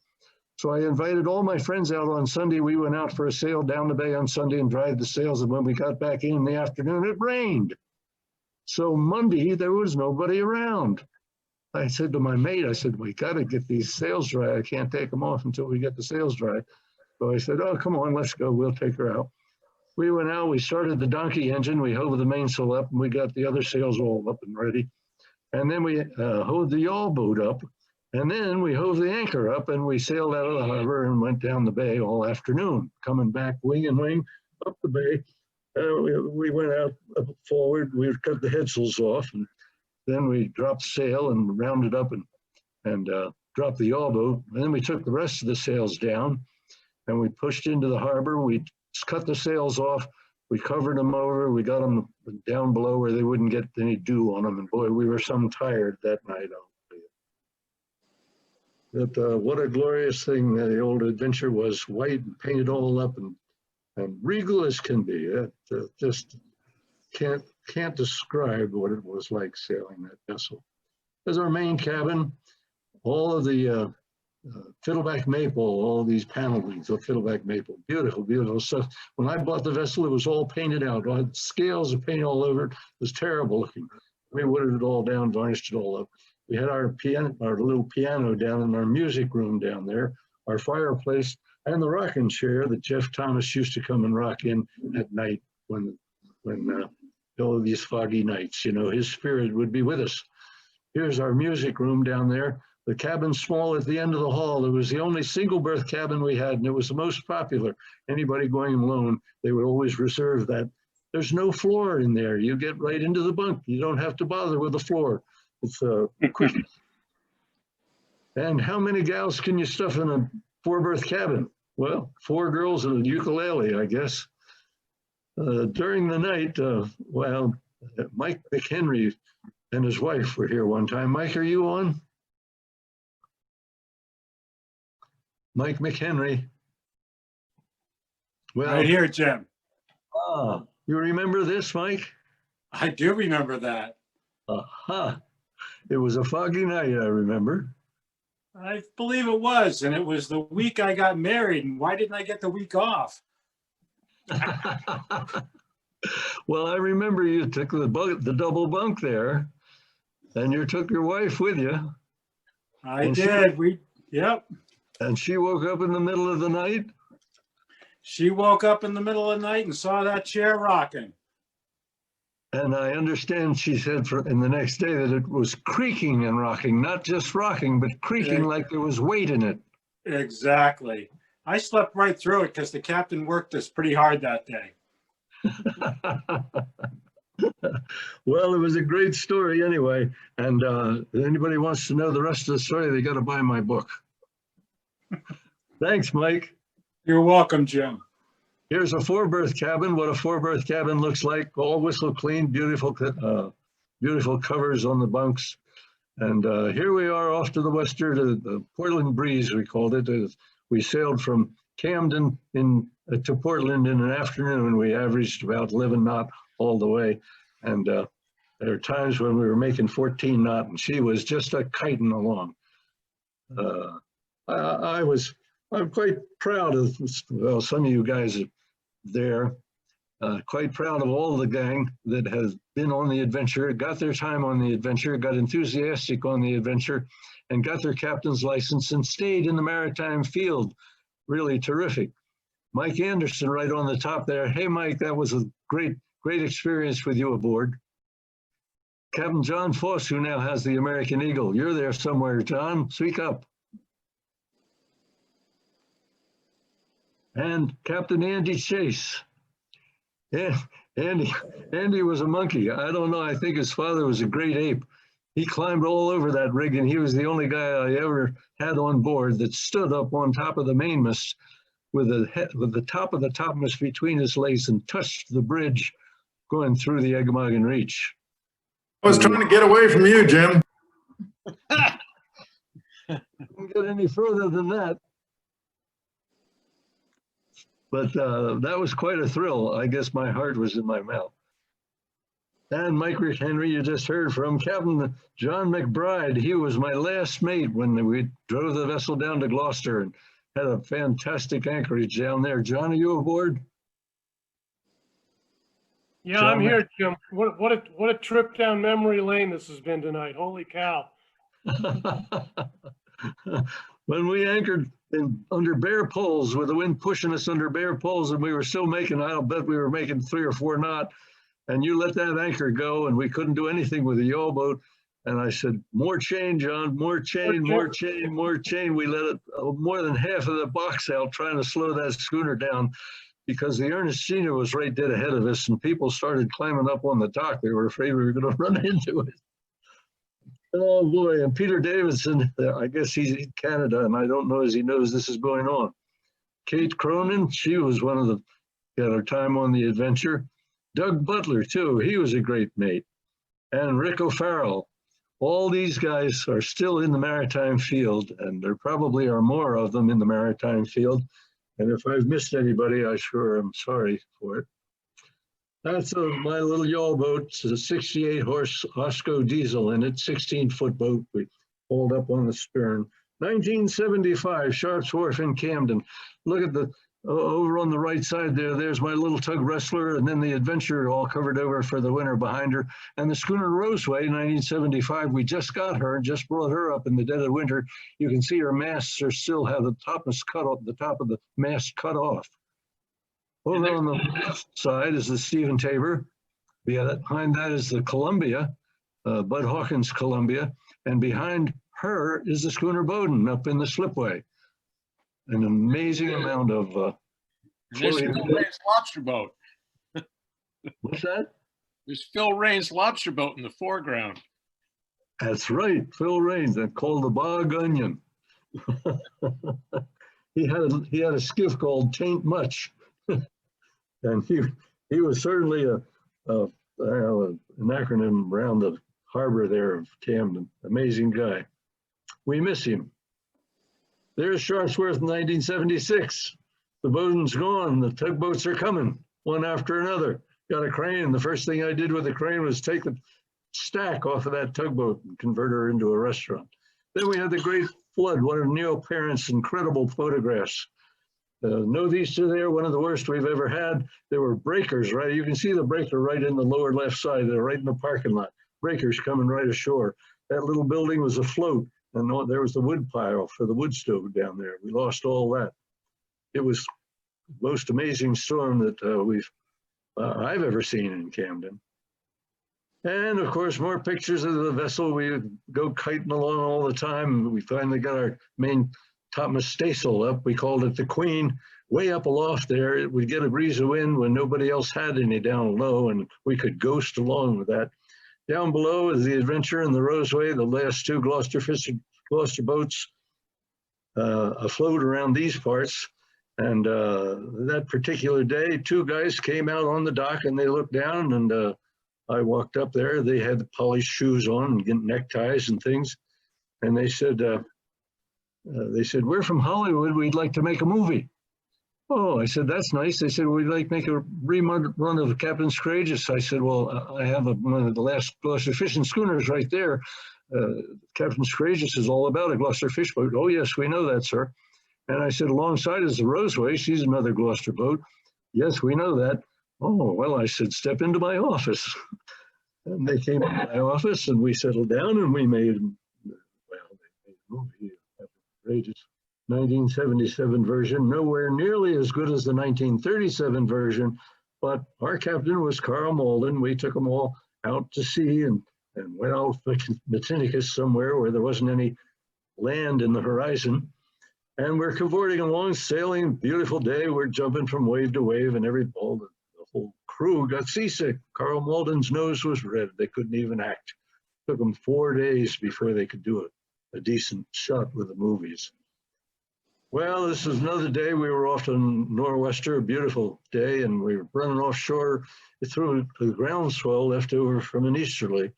So I invited all my friends out on Sunday. We went out for a sail down the bay on Sunday and dried the sails. And when we got back in the afternoon, it rained. So Monday, there was nobody around. I said to my mate, I said, we got to get these sails dry. I can't take them off until we get the sails dry. So I said, oh, come on, let's go. We'll take her out. We went out, we started the donkey engine, we hove the mainsail up, and we got the other sails all up and ready. And then we hove the yawl boat up, and then we hove the anchor up, and we sailed out of the harbor and went down the bay all afternoon, coming back wing and wing up the bay. We went out forward, we cut the headsails off, and then we dropped sail and rounded up and dropped the yawl boat. And then we took the rest of the sails down, and we pushed into the harbor. We cut the sails off, we covered them over, we got them down below where they wouldn't get any dew on them. And boy, we were some tired that night. But what a glorious thing the old Adventure was, white and painted all up and regal as can be. Just can't describe what it was like sailing that vessel. There's our main cabin, all of the fiddleback maple, all these panelings of fiddleback maple, beautiful, beautiful stuff. When I bought the vessel, it was all painted out. I had scales of paint all over it. It was terrible looking. We wooded it all down, varnished it all up. We had our piano, our little piano down in our music room down there, our fireplace, and the rocking chair that Jeff Thomas used to come and rock in at night when all of these foggy nights, you know, his spirit would be with us. Here's our music room down there. The cabin's small at the end of the hall. It was the only single berth cabin we had, and it was the most popular. Anybody going alone, they would always reserve that. There's no floor in there. You get right into the bunk. You don't have to bother with the floor. It's quick. And how many gals can you stuff in a four-berth cabin? Well, 4 girls and a ukulele, I guess. During the night, well, Mike McHenry and his wife were here one time. Mike, are you on? Mike McHenry. Well, Right here, Jim. You remember this, Mike? I do remember that. Aha. It was a foggy night, I remember. I believe it was, and it was the week I got married. And why didn't I get the week off? Well, I remember you took the double bunk there, and you took your wife with you. I And did. Yep. And she woke up in the middle of the night. She woke up in the middle of the night and saw that chair rocking. And I understand she said in the next day that it was creaking and rocking, not just rocking, but creaking like there was weight in it. Exactly. I slept right through it because the captain worked us pretty hard that day. Well, it was a great story anyway. And if anybody wants to know the rest of the story, they got to buy my book. Thanks, Mike. You're welcome, Jim. Here's a 4-berth cabin, what a 4-berth cabin looks like, all whistle clean, beautiful covers on the bunks. And here we are off to the western, the Portland breeze, we called it. We sailed from Camden to Portland in an afternoon. We averaged about 11 knot all the way. And there are times when we were making 14 knot and she was just a kiting along. I'm quite proud of, well, some of you guys are there, quite proud of all the gang that has been on the adventure, got their time on the adventure, got enthusiastic on the adventure, and got their captain's license and stayed in the maritime field. Really terrific. Mike Anderson right on the top there. Hey, Mike, that was a great experience with you aboard. Captain John Foss, who now has the American Eagle. You're there somewhere, John. Speak up. and Captain Andy Chase. Yeah, Andy was a monkey. I don't know. I think his father was a great ape. He climbed all over that rig, and he was the only guy I ever had on board that stood up on top of the mainmast with the top of the topmast between his legs and touched the bridge going through the Eggemoggin Reach. I was trying to get away from you, Jim. Don't get any further than that. But that was quite a thrill. I guess my heart was in my mouth. And Mike Rick Henry, you just heard from Captain John McBride. He was my last mate when we drove the vessel down to Gloucester and had a fantastic anchorage down there. John, are you aboard? Yeah, John, I'm here, Jim. What a trip down memory lane this has been tonight. Holy cow. When we anchored under bare poles with the wind pushing us under bare poles, and we were still making, I'll bet we were making 3 or 4 knots, and you let that anchor go and we couldn't do anything with the yawl boat. And I said, more chain, John, more chain, more chain, more chain. We let it more than half of the box out trying to slow that schooner down because the Ernestina was right dead ahead of us and people started climbing up on the dock. They were afraid we were going to run into it. Oh boy, and Peter Davidson, I guess he's in Canada and I don't know as he knows this is going on. Kate Cronin, she was one of the, got her time on the Adventure. Doug Butler too, he was a great mate. And Rick O'Farrell. All these guys are still in the maritime field, and there probably are more of them in the maritime field. And if I've missed anybody, I sure am sorry for it. That's my little yawl boat. It's a 68 horse Osco diesel in it, 16-foot boat. We pulled up on the stern. 1975, Sharp's Wharf in Camden. Look at the, over on the right side there, there's my little tug Wrestler, and then the Adventure all covered over for the winter behind her. And the schooner Roseway, 1975, we just got her and just brought her up in the dead of winter. You can see her masts are still have the topmast cut off, the top of the mast cut off. Over on the left side is the Stephen Tabor. Behind that is the Columbia, Bud Hawkins Columbia. And behind her is the schooner Bowden up in the slipway. An amazing amount of There's Phil Rain's lobster boat. What's that? There's Phil Rain's lobster boat in the foreground. That's right, Phil Raines, that called the Bog Onion. he had a skiff called Taint Much, and he was certainly an acronym around the harbor there of Camden. Amazing guy. We miss him. There's Sharpsworth in 1976. The Bowden's gone. The tugboats are coming, one after another. Got a crane. The first thing I did with the crane was take the stack off of that tugboat and convert her into a restaurant. Then we had the Great Flood, one of Neil Parent's incredible photographs. Northeaster there, one of the worst we've ever had. There were breakers, right? You can see the breaker right in the lower left side. They're right in the parking lot. Breakers coming right ashore. That little building was afloat. And there was the wood pile for the wood stove down there. We lost all that. It was the most amazing storm that I've ever seen in Camden. And of course, more pictures of the vessel. We go kiting along all the time. We finally got our main topmast staysail up. We called it the Queen. Way up aloft there, it would get a breeze of wind when nobody else had any down low, and we could ghost along with that. Down below is the Adventure and the Roseway, the last 2 Gloucester boats afloat around these parts. And that particular day, 2 guys came out on the dock and they looked down, and I walked up there. They had the polished shoes on and neckties and things. And they said, we're from Hollywood. We'd like to make a movie. Oh, I said, that's nice. They said, we'd like to make a rerun of Captain Courageous. I said, well, I have one of the last Gloucester fishing schooners right there. Captain Courageous is all about a Gloucester fish boat. Oh, yes, we know that, sir. And I said, alongside is the Roseway. She's another Gloucester boat. Yes, we know that. Oh, well, I said, step into my office. And they came to my office and we settled down and we made, well, they made a movie, Captain Courageous. 1977 version, nowhere nearly as good as the 1937 version, but our captain was Carl Malden. We took them all out to sea and went out to Matinicus somewhere where there wasn't any land in the horizon. And we're cavorting along, sailing, beautiful day. We're jumping from wave to wave, and every ball, the whole crew got seasick. Carl Malden's nose was red. They couldn't even act. Took them 4 days before they could do a decent shot with the movies. Well, this was another day. We were off to Nor'wester, a beautiful day, and we were running offshore through the groundswell left over from an easterly.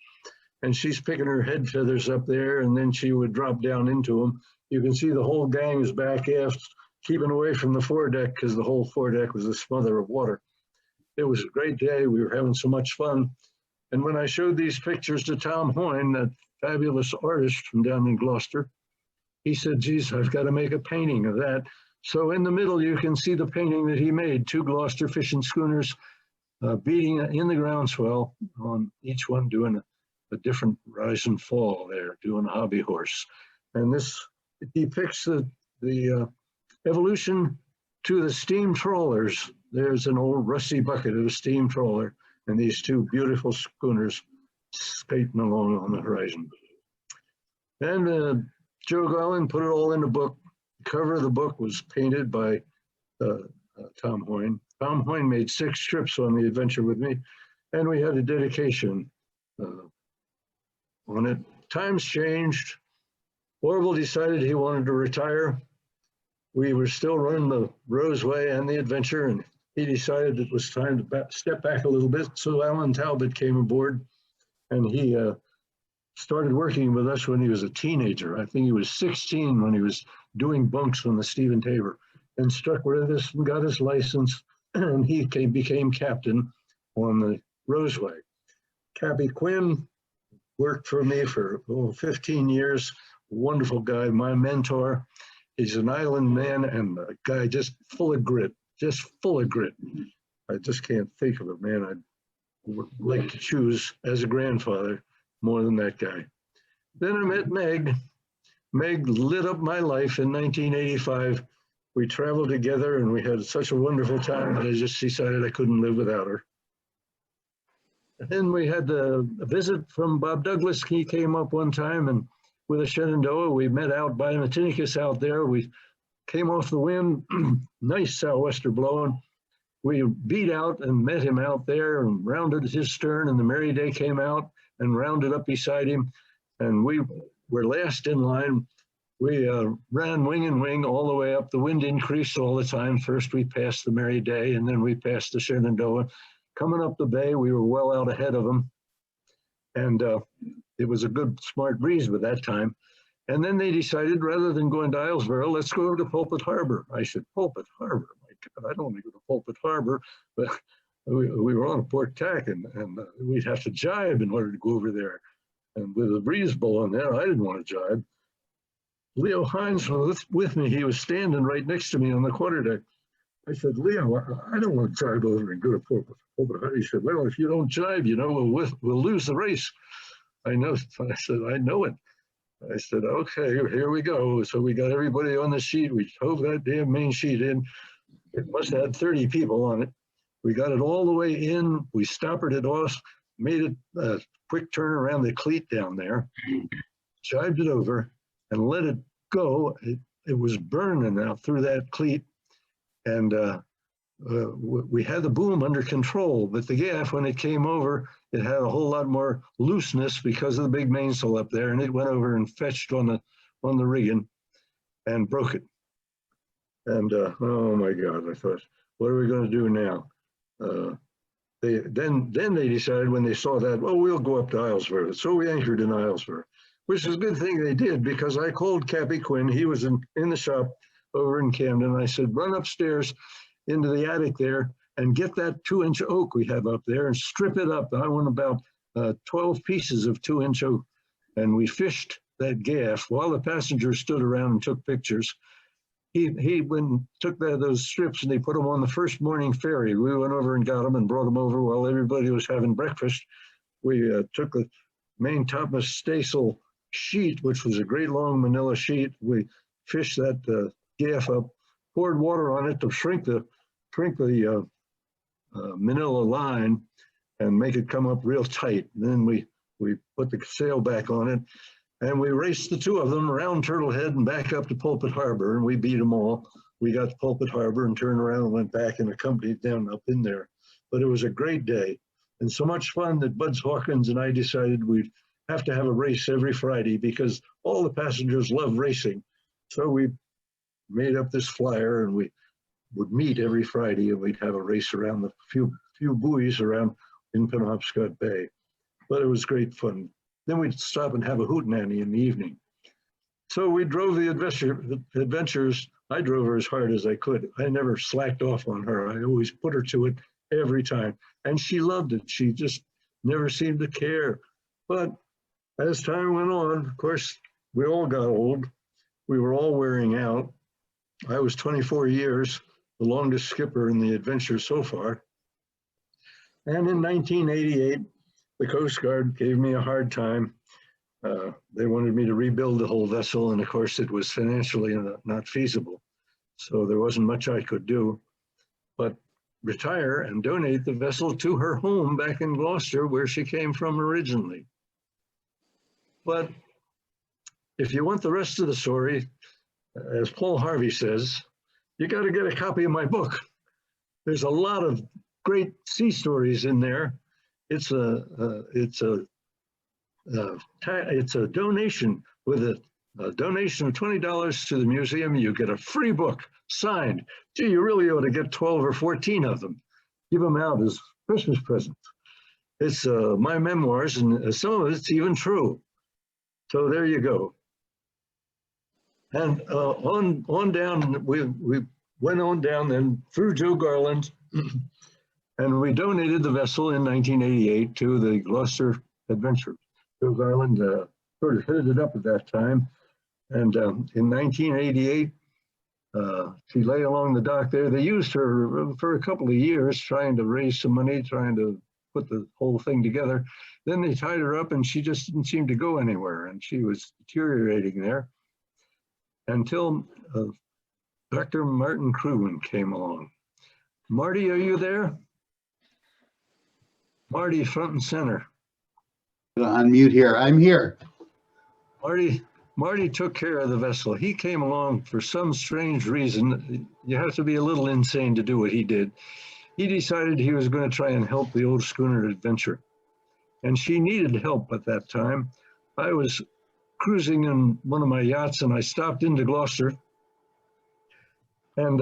And she's picking her head feathers up there, and then she would drop down into them. You can see the whole gang is back aft, keeping away from the foredeck because the whole foredeck was a smother of water. It was a great day. We were having so much fun. And when I showed these pictures to Tom Hoyne, that fabulous artist from down in Gloucester, he said, geez, I've got to make a painting of that. So in the middle, you can see the painting that he made, 2 Gloucester fishing schooners beating in the groundswell, on each one doing a different rise and fall there, doing a hobby horse. And this depicts the evolution to the steam trawlers. There's an old rusty bucket of a steam trawler and these 2 beautiful schooners skating along on the horizon. And Joe Garland put it all in the book. The cover of the book was painted by Tom Hoyne. Tom Hoyne made 6 trips on the adventure with me, and we had a dedication on it. Times changed. Orville decided he wanted to retire. We were still running the Roseway and the adventure, and he decided it was time to step back a little bit. So Alan Talbot came aboard, and he started working with us when he was a teenager. I think he was 16 when he was doing bunks on the Stephen Tabor, and stuck with us and got his license, and he became captain on the Roseway. Cappy Quinn worked for me for 15 years. Wonderful guy, my mentor. He's an island man and a guy just full of grit, just full of grit. I just can't think of a man I'd like to choose as a grandfather more than that guy. Then I met Meg. Meg lit up my life in 1985. We traveled together and we had such a wonderful time that I just decided I couldn't live without her. And then we had a visit from Bob Douglas. He came up one time, and with a Shenandoah, we met out by Matinicus out there. We came off the wind, nice sou'wester blowing. We beat out and met him out there and rounded his stern, and the Merry Day came out and rounded up beside him. And we were last in line. We ran wing and wing all the way up. The wind increased all the time. First we passed the Merry Day, and then we passed the Shenandoah. Coming up the bay, we were well out ahead of them. And it was a good, smart breeze by that time. And then they decided, rather than going to Islesboro, let's go over to Pulpit Harbor. I said, Pulpit Harbor? My God, I don't want to go to Pulpit Harbor. But we were on a port tack, and we'd have to jibe in order to go over there. And with a breeze blowing there, I didn't want to jibe. Leo Hines was with me. He was standing right next to me on the quarterdeck. I said, Leo, I don't want to jibe over and go to Pulpit Harbor. He said, well, if you don't jibe, you know, we'll lose the race. I know. I said, I know it. I said, okay, here we go. So we got everybody on the sheet. We hove that damn main sheet in. It must have had 30 people on it. We got it all the way in. We stoppered it off, made it a quick turn around the cleat down there, jibed it over, and let it go. It was burning out through that cleat. And we had the boom under control, but the gaff, when it came over, it had a whole lot more looseness because of the big mainsail up there, and it went over and fetched on the rigging and broke it. And oh my God, I thought, what are we going to do now? Then they decided, when they saw that, well, we'll go up to Islesboro. So we anchored in Islesboro, which is a good thing they did, because I called Cappy Quinn. He was in the shop over in Camden. I said, run upstairs into the attic there and get that 2-inch oak we have up there and strip it up. I want about 12 pieces of 2-inch oak. And we fished that gaff while the passengers stood around and took pictures. He went and took those strips and he put them on the first morning ferry. We went over and got them and brought them over while everybody was having breakfast. We took the main topmast staysail sheet, which was a great long manila sheet. We fished that gaff up, poured water on it to shrink the manila line and make it come up real tight. Then we put the sail back on it, And we raced the two of them around Turtlehead and back up to Pulpit Harbor, and we beat them all. We got to Pulpit Harbor and turned around and went back and accompanied them up in there. But it was a great day and so much fun that Buds Hawkins and I decided we'd have to have a race every Friday because all the passengers love racing. So we made up this flyer and we would meet every Friday and we'd have a race around the few buoys around in Penobscot Bay. But it was great fun. Then we'd stop and have a hootenanny in the evening. So we drove the adventures. I drove her as hard as I could. I never slacked off on her. I always put her to it every time. And she loved it. She just never seemed to care. But as time went on, of course, we all got old. We were all wearing out. I was 24 years, the longest skipper in the adventure so far. And in 1988, the Coast Guard gave me a hard time. They wanted me to rebuild the whole vessel, and of course it was financially not feasible. So there wasn't much I could do, but retire and donate the vessel to her home back in Gloucester, where she came from originally. But if you want the rest of the story, as Paul Harvey says, you got to get a copy of my book. There's a lot of great sea stories in there. It's a donation. With a donation of $20 to the museum, you get a free book signed. Gee, you really ought to get 12 or 14 of them. Give them out as Christmas presents. It's my memoirs, and some of it's even true. So there you go. And on down, we went on down then through Joe Garland, and we donated the vessel in 1988 to the Gloucester Adventurers. Joe Garland sort of headed it up at that time. And in 1988, she lay along the dock there. They used her for a couple of years trying to raise some money, trying to put the whole thing together. Then they tied her up and she just didn't seem to go anywhere. And she was deteriorating there until Dr. Martin Krugman came along. Marty, are you there? Marty, front and center. Unmute here. I'm here. Marty took care of the vessel. He came along for some strange reason. You have to be a little insane to do what he did. He decided he was going to try and help the old schooner Adventure. And she needed help at that time. I was cruising in one of my yachts and I stopped into Gloucester and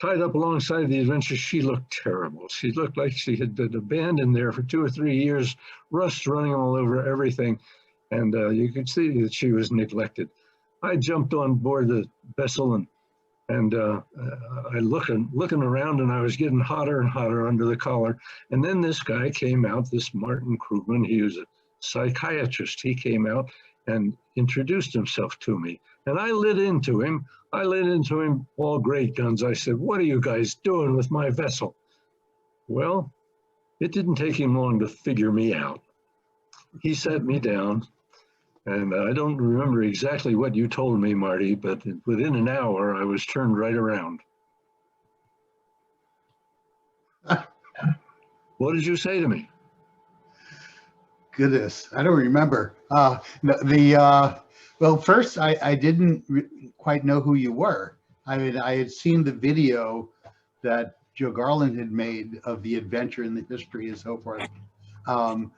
tied up alongside the Adventure. She looked terrible. She looked like she had been abandoned there for 2 or 3 years, rust running all over everything. And you could see that she was neglected. I jumped on board the vessel and I looking around, and I was getting hotter and hotter under the collar. And then this guy came out, this Martin Krugman. He was a psychiatrist. He came out and introduced himself to me. And I lit into him. All great guns. I said, "What are you guys doing with my vessel?" Well, it didn't take him long to figure me out. He sat me down. And I don't remember exactly what you told me, Marty, but within an hour, I was turned right around. What did you say to me? Goodness, I don't remember. Well, first, I didn't quite know who you were. I mean, I had seen the video that Joe Garland had made of the adventure and the history and so forth. But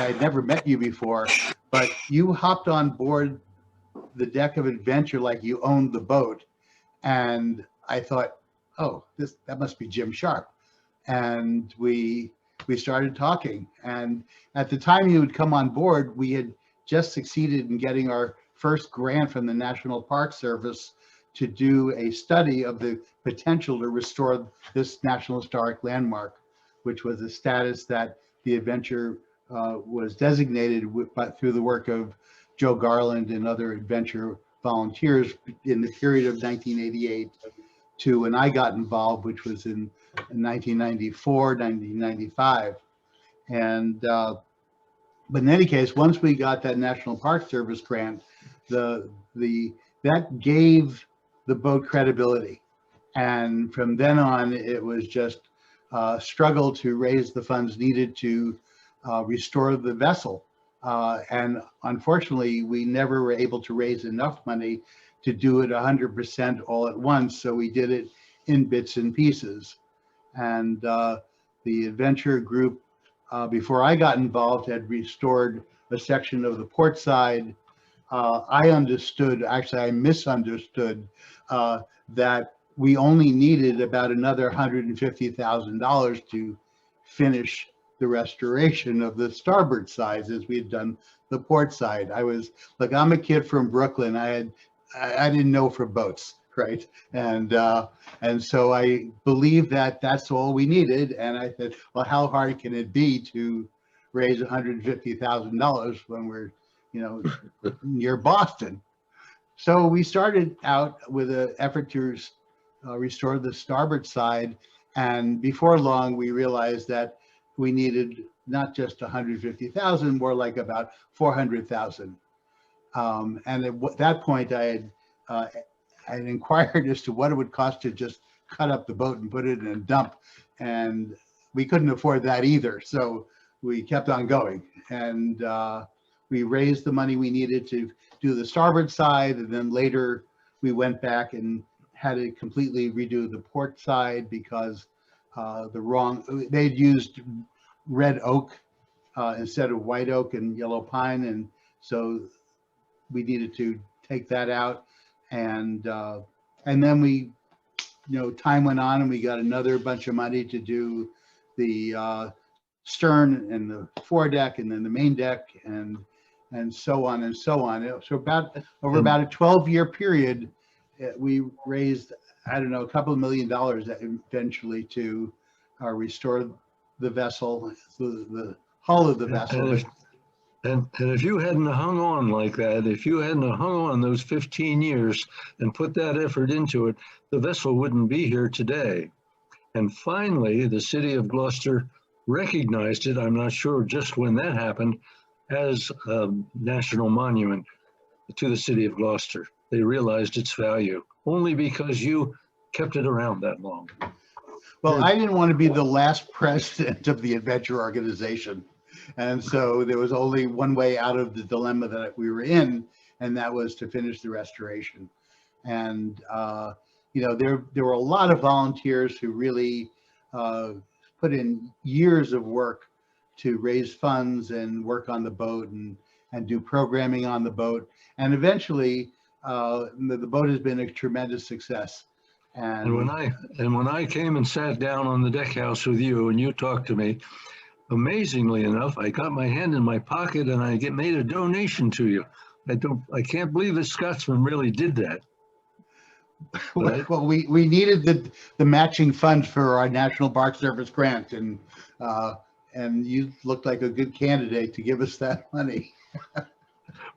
I'd never met you before. But you hopped on board the deck of Adventure like you owned the boat. And I thought, oh, that must be Jim Sharp. And we started talking. And at the time you had come on board, we had just succeeded in getting our first grant from the National Park Service to do a study of the potential to restore this National Historic Landmark, which was a status that the Adventure was designated through the work of Joe Garland and other adventure volunteers in the period of 1988 to when I got involved, which was in 1994, 1995. And but in any case, once we got that National Park Service grant, that gave the boat credibility. And from then on, it was just a struggle to raise the funds needed to restore the vessel. And unfortunately, we never were able to raise enough money to do it 100% all at once. So we did it in bits and pieces. And the adventure group, before I got involved, had restored a section of the port side. I understood, actually, I misunderstood that we only needed about another $150,000 to finish the restoration of the starboard side as we had done the port side. I was like, I'm a kid from Brooklyn. I didn't know for boats, right? And so I believed that that's all we needed. And I said, well, how hard can it be to raise $150,000 when we're, near Boston? So we started out with an effort to restore the starboard side. And before long, we realized that we needed not just 150,000, more like about 400,000. And at that point, I had inquired as to what it would cost to just cut up the boat and put it in a dump. And we couldn't afford that either. So we kept on going. And we raised the money we needed to do the starboard side. And then later we went back and had to completely redo the port side because they'd used red oak instead of white oak and yellow pine. And so we needed to take that out. And then we, time went on and we got another bunch of money to do the stern and the foredeck and then the main deck and so on and so on. So over about a 12-year period, we raised, I don't know, a couple of $1 million eventually to restore the vessel, the hull of the vessel. And if you hadn't hung on like that, if you hadn't hung on those 15 years and put that effort into it, the vessel wouldn't be here today. And finally, the city of Gloucester recognized it, I'm not sure just when that happened, as a national monument to the city of Gloucester. They realized its value only because you kept it around that long. Well, I didn't want to be the last president of the adventure organization. And so there was only one way out of the dilemma that we were in, and that was to finish the restoration. And, there were a lot of volunteers who really put in years of work to raise funds and work on the boat and do programming on the boat. And eventually, the boat has been a tremendous success. And when I came and sat down on the deck house with you and you talked to me, amazingly enough, I got my hand in my pocket and I made a donation to you. I can't believe the Scotsman really did that. Well, we needed the matching fund for our National Park Service grant, and you looked like a good candidate to give us that money.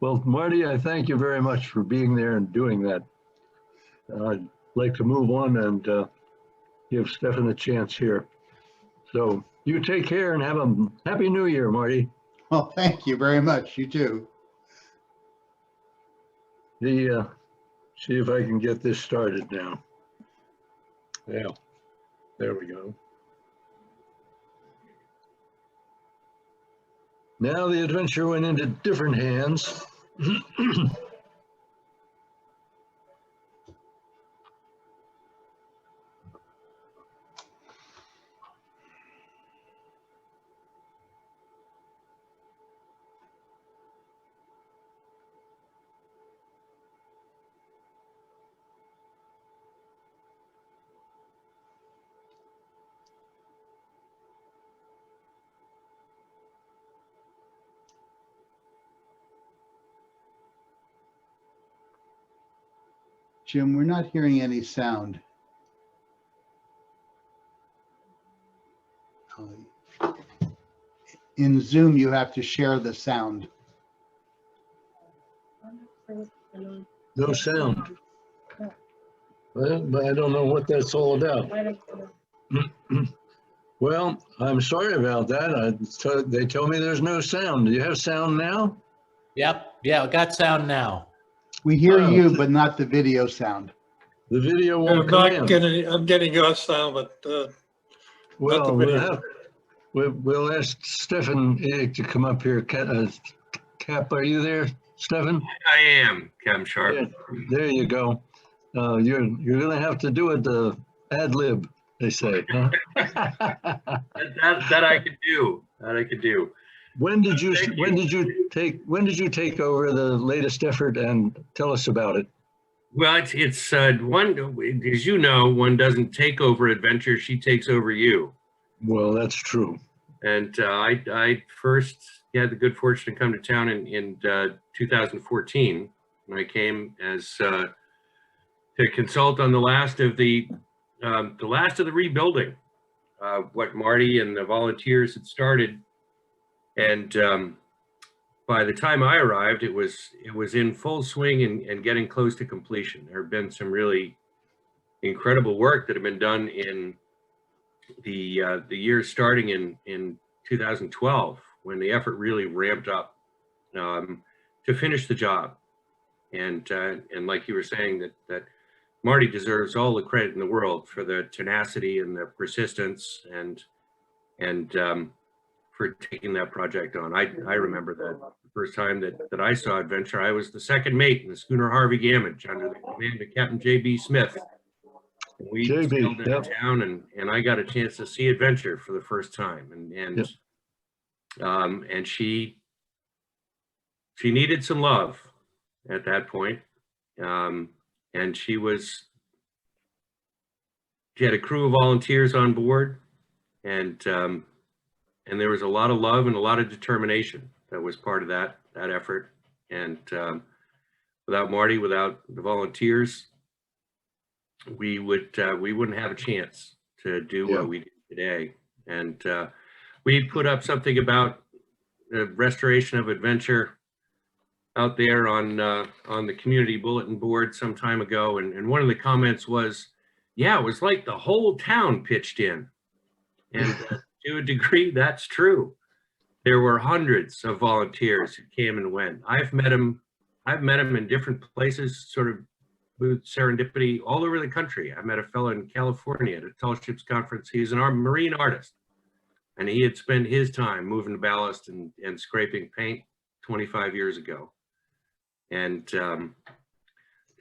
Well, Marty, I thank you very much for being there and doing that. I'd like to move on and give Stefan a chance here. So you take care and have a happy new year, Marty. Well, thank you very much. You too. See if I can get this started now. Yeah, there we go. Now the adventure went into different hands. Jim, we're not hearing any sound. In Zoom, you have to share the sound. No sound. But I don't know what that's all about. Well, I'm sorry about that. They told me there's no sound. Do you have sound now? Yep. Yeah, I got sound now. We hear you, but not the video sound. The video won't come in. I'm getting your sound, but Well, we'll ask Stefan to come up here, Cap, are you there, Stefan? I am, Cam Sharp. Yeah, there you go. You're gonna have to do it ad lib, they say. Huh? That I could do. That I could do. When did you Thank you. take over the latest effort, and tell us about it? Well, it's one, as you know, one doesn't take over adventure, she takes over you. Well, that's true. And I first had the good fortune to come to town in 2014. When I came as to consult on the last of the rebuilding, what Marty and the volunteers had started. And by the time I arrived, it was in full swing and getting close to completion. There have been some really incredible work that have been done in the years starting in 2012, when the effort really ramped up to finish the job. And like you were saying, that Marty deserves all the credit in the world for the tenacity and the persistence and for taking that project on. I remember that the first time that I saw Adventure, I was the second mate in the schooner Harvey Gamage under the command of Captain J.B. Smith. And we sailed into town, and I got a chance to see Adventure for the first time. And she needed some love at that point. And she had a crew of volunteers on board, and there was a lot of love and a lot of determination that was part of that effort. And without Marty, without the volunteers, we wouldn't have a chance to do what we did today. And we put up something about the restoration of Adventure out there on the community bulletin board some time ago, and one of the comments was, yeah, it was like the whole town pitched in. And to a degree, that's true. There were hundreds of volunteers who came and went. I've met them in different places, sort of with serendipity, all over the country. I met a fellow in California at a tall ships conference. He's an marine artist, and he had spent his time moving ballast and scraping paint 25 years ago. And so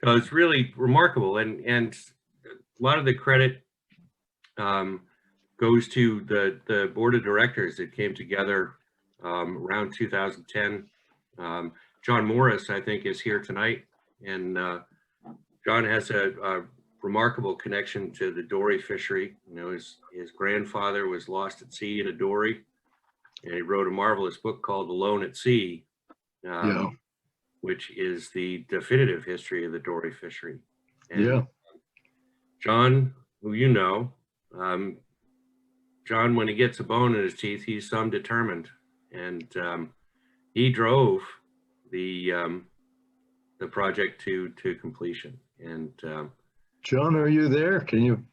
it's really remarkable. And a lot of the credit goes to the board of directors that came together around 2010. John Morris, I think, is here tonight. And John has a remarkable connection to the dory fishery. You know, his grandfather was lost at sea in a dory, and he wrote a marvelous book called Alone at Sea, which is the definitive history of the dory fishery. And John, who you know, John, when he gets a bone in his teeth, he's some determined, and he drove the project to completion. And John, are you there? Can you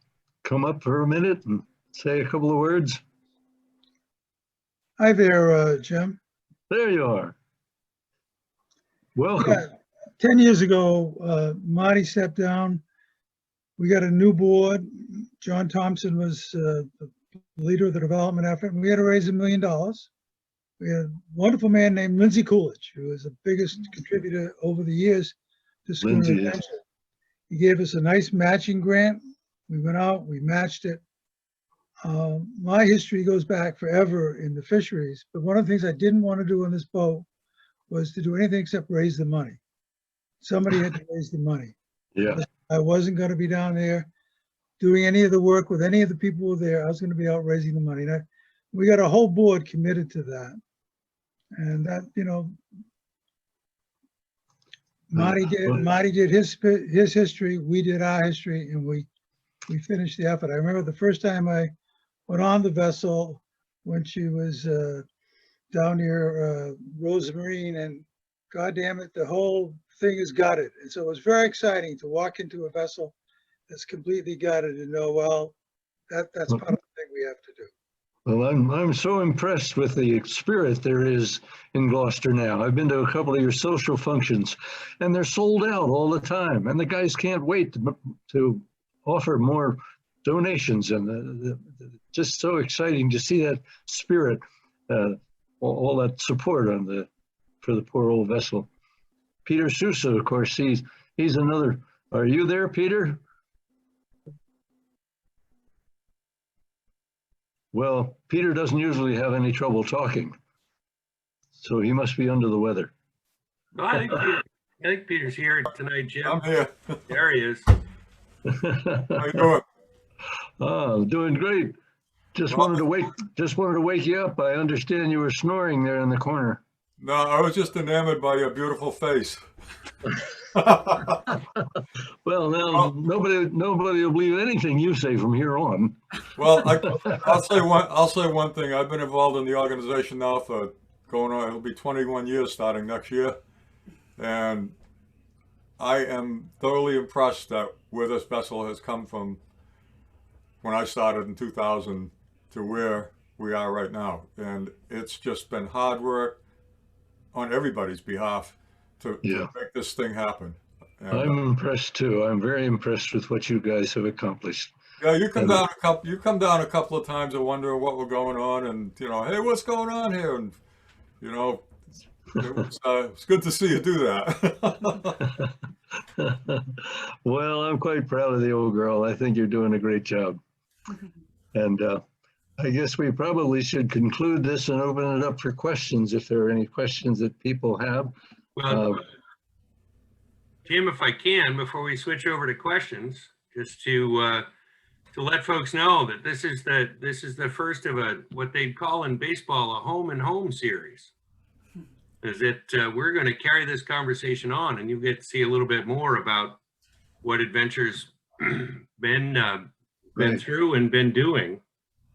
come up for a minute and say a couple of words? Hi there, Jim. There you are. Welcome. Yeah, 10 years ago, Marty stepped down. We got a new board. John Thompson was the leader of the development effort, and we had to raise $1 million. We had a wonderful man named Lindsay Coolidge, who was the biggest contributor over the years to Schooner Adventure. He gave us a nice matching grant. We went out, we matched it. My history goes back forever in the fisheries, but one of the things I didn't want to do on this boat was to do anything except raise the money. Somebody had to raise the money. Yeah. I wasn't going to be down there doing any of the work with any of the people who were there. I was going to be out raising the money. And we got a whole board committed to that. And that, you know, Marty did his history, we did our history, and we finished the effort. I remember the first time I went on the vessel when she was down near Rosemarine, and God damn it, the whole thing is gutted. And so it was very exciting to walk into a vessel that's completely gutted and know, well, that's part of the thing we have to do. Well, I'm so impressed with the spirit there is in Gloucester now. I've been to a couple of your social functions, and they're sold out all the time, and the guys can't wait to offer more donations, and just so exciting to see that spirit, all that support for the poor old vessel. Peter Sousa, of course, he's another. Are you there, Peter? Well, Peter doesn't usually have any trouble talking, so he must be under the weather. No, I think Peter's here tonight, Jim. I'm here. There he is. How you doing? Oh, doing great. Just wanted to wake you up. I understand you were snoring there in the corner. No, I was just enamored by your beautiful face. Well, now nobody will believe anything you say from here on. Well, I'll say one thing. I've been involved in the organization now for it'll be 21 years starting next year. And I am thoroughly impressed that where this vessel has come from when I started in 2000 to where we are right now. And it's just been hard work on everybody's behalf to make this thing happen. And, I'm impressed too. I'm very impressed with what you guys have accomplished. yeah, you come down a couple of times and wonder what we're going on, and hey, what's going on here? And it's good to see you do that. Well, I'm quite proud of the old girl. I think you're doing a great job. And I guess we probably should conclude this and open it up for questions if there are any questions that people have. Well, Jim, if I can, before we switch over to questions, just to let folks know that this is the first of what they'd call in baseball a home and home series. Is that we're going to carry this conversation on, and you get to see a little bit more about what Adventure's been through and been doing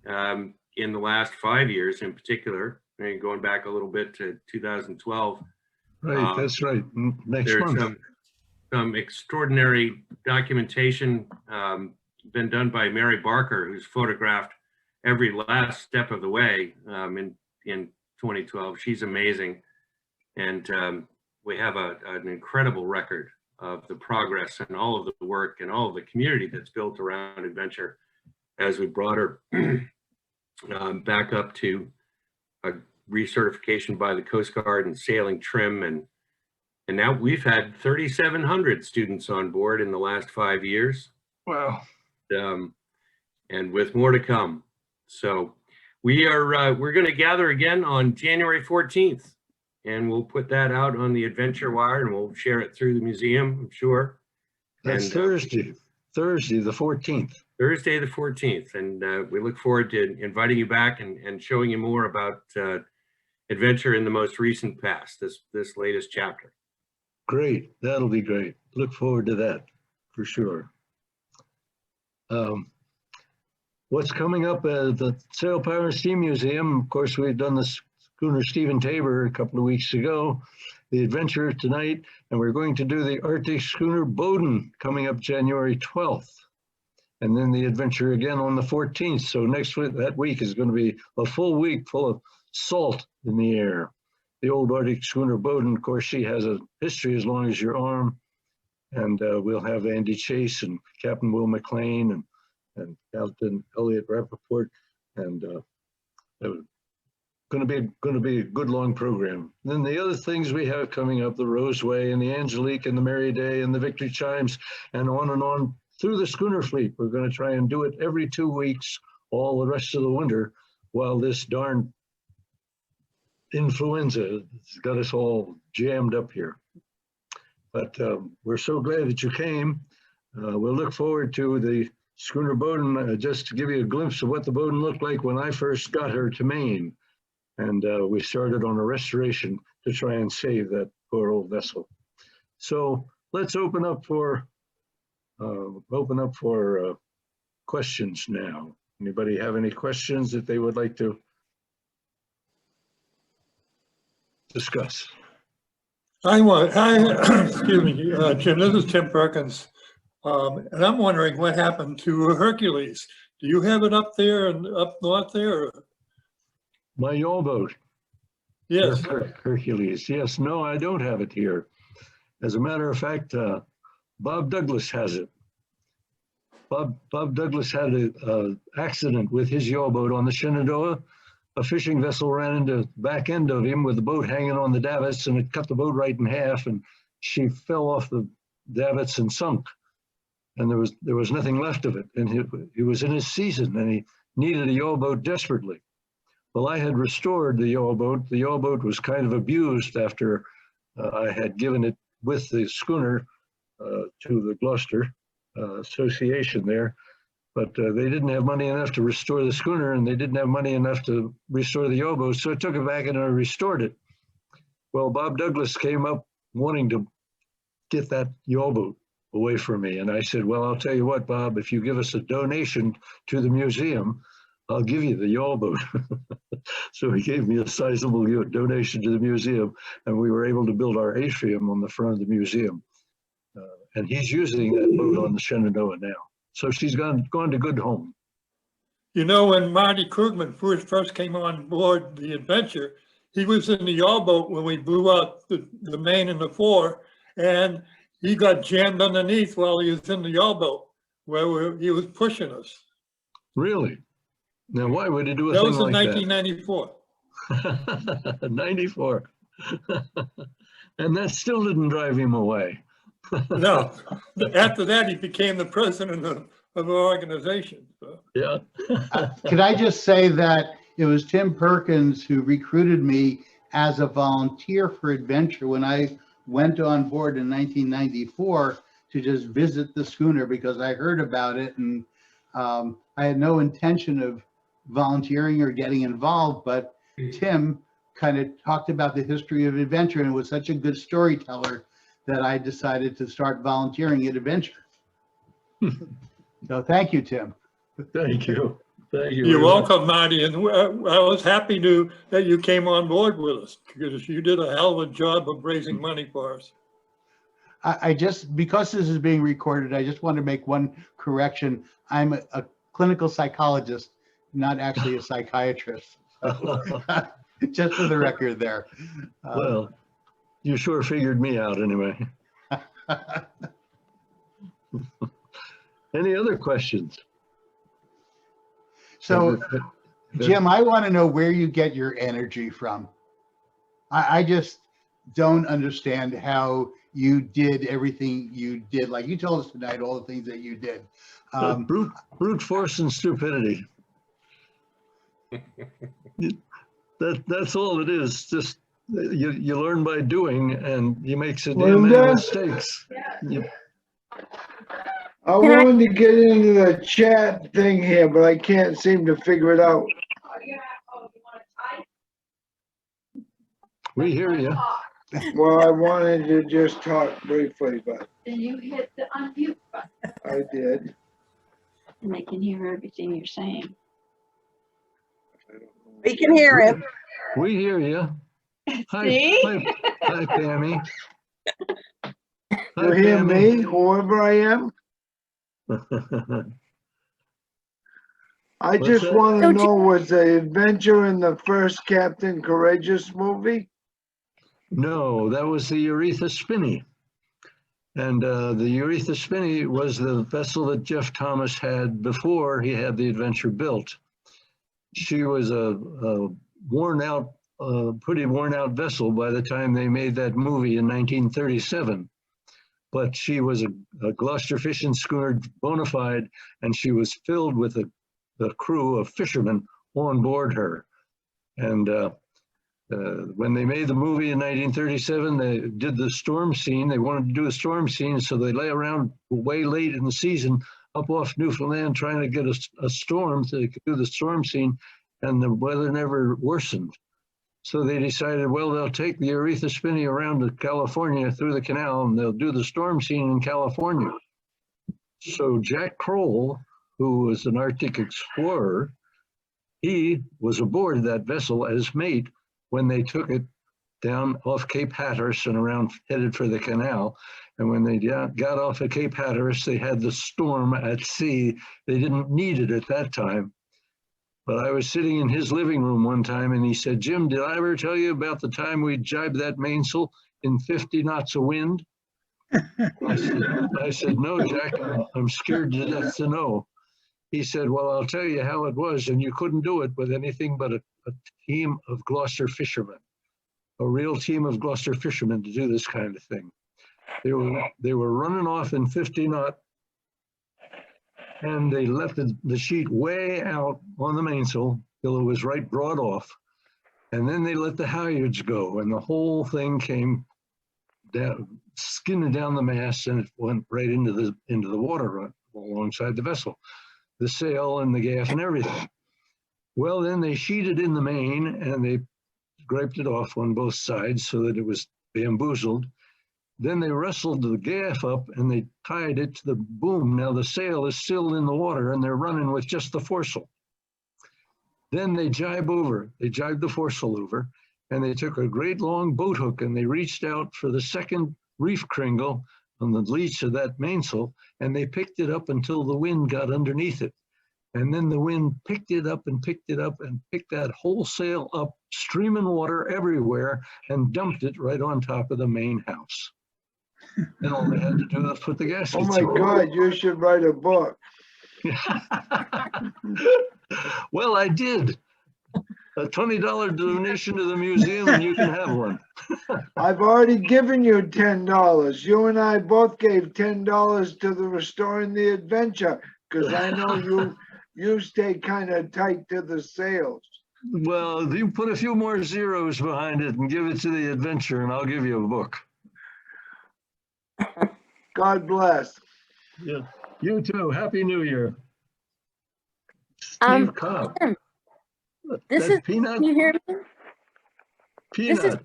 in the last 5 years in particular. I mean, going back a little bit to 2012. Right, that's right. Next month. Some extraordinary documentation been done by Mary Barker, who's photographed every last step of the way in 2012. She's amazing. And we have an incredible record of the progress and all of the work and all of the community that's built around Adventure as we brought her back up to a recertification by the Coast Guard and sailing trim. And now we've had 3,700 students on board in the last 5 years. Wow. And with more to come. So we're going to gather again on January 14th. And we'll put that out on the Adventure Wire, and we'll share it through the museum, I'm sure. That's Thursday the 14th. Thursday the 14th. And we look forward to inviting you back and showing you more about Adventure in the most recent past, this latest chapter. Great. That'll be great. Look forward to that for sure. What's coming up at the Sail Power and Steam Museum? Of course, we've done the Schooner Stephen Tabor a couple of weeks ago, the Adventure tonight, and we're going to do the Arctic Schooner Bowden coming up January 12th, and then the Adventure again on the 14th. So next week, that week is going to be a full week full of salt in the air. The old Arctic Schooner Bowden, of course, she has a history as long as your arm, and we'll have Andy Chase and Captain Will McLean and Captain Elliot Rappaport, and going to be a good long program. Then the other things we have coming up, the Roseway and the Angelique and the Merry Day and the Victory Chimes and on through the schooner fleet. We're going to try and do it every 2 weeks, all the rest of the winter, while this darn influenza has got us all jammed up here. But we're so glad that you came. We'll look forward to the Schooner Bowden, just to give you a glimpse of what the Bowden looked like when I first got her to Maine. And we started on a restoration to try and save that poor old vessel. So let's open up for questions now. Anybody have any questions that they would like to discuss? Excuse me, Jim, this is Tim Perkins. And I'm wondering what happened to Hercules. Do you have it up there and up north there? Or? My yawl boat. Yes. Hercules. Yes. No, I don't have it here. As a matter of fact, Bob Douglas has it. Bob Douglas had an accident with his yawl boat on the Shenandoah. a fishing vessel ran into the back end of him with the boat hanging on the davits, and it cut the boat right in half, and she fell off the davits and sunk. And there was nothing left of it. And he was in his season, and he needed a yawl boat desperately. Well, I had restored the yawl boat. The yawl boat was kind of abused after I had given it with the schooner to the Gloucester Association there. But they didn't have money enough to restore the schooner, and they didn't have money enough to restore the yawl boat. So I took it back and I restored it. Well, Bob Douglas came up wanting to get that yawl boat away from me. And I said, well, I'll tell you what, Bob, if you give us a donation to the museum, I'll give you the yawl boat. So he gave me a sizable donation to the museum, and we were able to build our atrium on the front of the museum. And he's using that boat on the Shenandoah now. So she's gone to good home. You know, when Marty Krugman first came on board the Adventure, he was in the yawl boat when we blew out the Maine in the fore, and he got jammed underneath while he was in the yawl boat, where he was pushing us. Really? Now, why would he do a That thing was in like 1994. that? 94. And that still didn't drive him away. No, after that, he became the president of our organization. So. Yeah. Could I just say that it was Tim Perkins who recruited me as a volunteer for Adventure when I went on board in 1994 to just visit the schooner because I heard about it, and I had no intention of volunteering or getting involved, but Tim kind of talked about the history of Adventure and was such a good storyteller that I decided to start volunteering at Adventure. So thank you, Tim. Thank you. Thank you. You're welcome, Marty, and I was happy that you came on board with us because you did a hell of a job of raising money for us. I just, because this is being recorded, I just want to make one correction. I'm a clinical psychologist, not actually a psychiatrist. So, just for the record there. Well, you sure figured me out anyway. Any other questions? So, Jim, I want to know where you get your energy from. I just don't understand how you did everything you did. Like you told us tonight, all the things that you did. Brute force and stupidity. That's all it is. Just you learn by doing, and you make some damn many mistakes. I wanted to get into the chat thing here, but I can't seem to figure it out. We hear you. Well, I wanted to just talk briefly, but Then you hit the unmute button. I did. And they can hear everything you're saying. We can hear him. We hear you. See? Hi, Pammy. You hear me, whoever I am? I What's just that? want to know, was the Adventure in the first Captain Courageous movie? No, that was the Aretha Spinney. And the Aretha Spinney was the vessel that Jeff Thomas had before he had the Adventure built. She was a worn out, pretty worn out vessel by the time they made that movie in 1937. But she was a Gloucester fishing schooner, bona fide, and she was filled with a crew of fishermen on board her. And when they made the movie in 1937, they did the storm scene. They wanted to do a storm scene, so they lay around way late in the season up off Newfoundland trying to get a storm so they could do the storm scene, and the weather never worsened. So they decided, well, they'll take the Aretha Spinney around to California through the canal, and they'll do the storm scene in California. So Jack Kroll, who was an Arctic explorer, he was aboard that vessel as mate when they took it down off Cape Hatteras and around headed for the canal. And when they got off of Cape Hatteras, they had the storm at sea. They didn't need it at that time. But I was sitting in his living room one time and he said, Jim, did I ever tell you about the time we jibed that mainsail in 50 knots of wind? I said, no, Jack, I'm scared to death to know. he said, well, I'll tell you how it was, and you couldn't do it with anything but a team of Gloucester fishermen, a real team of Gloucester fishermen to do this kind of thing. They were running off in 50 knot, and they left the sheet way out on the mainsail till it was right broad off. And then they let the halyards go, and the whole thing came down, skimming down the mast, and it went right into the water alongside the vessel, the sail and the gaff and everything. Well, then they sheeted in the main, and they griped it off on both sides so that it was bamboozled. Then they wrestled the gaff up and they tied it to the boom. Now the sail is still in the water and they're running with just the foresail. Then they jibed the foresail over, and they took a great long boat hook and they reached out for the second reef kringle on the leech of that mainsail, and they picked it up until the wind got underneath it. And then the wind picked it up and picked that whole sail up, streaming water everywhere, and dumped it right on top of the main house. And all they had to do was put the gaskets Oh my on. God, you should write a book. Well, I did. A $20 donation to the museum and you can have one. I've already given you $10. You and I both gave $10 to the Restoring the Adventure, because I know you stay kind of tight to the sales. Well, you put a few more zeros behind it and give it to the adventure and I'll give you a book. God bless. Yeah, you too. Happy New Year. Steve Cobb. This That's is, Peanut. can you hear me? Peanut,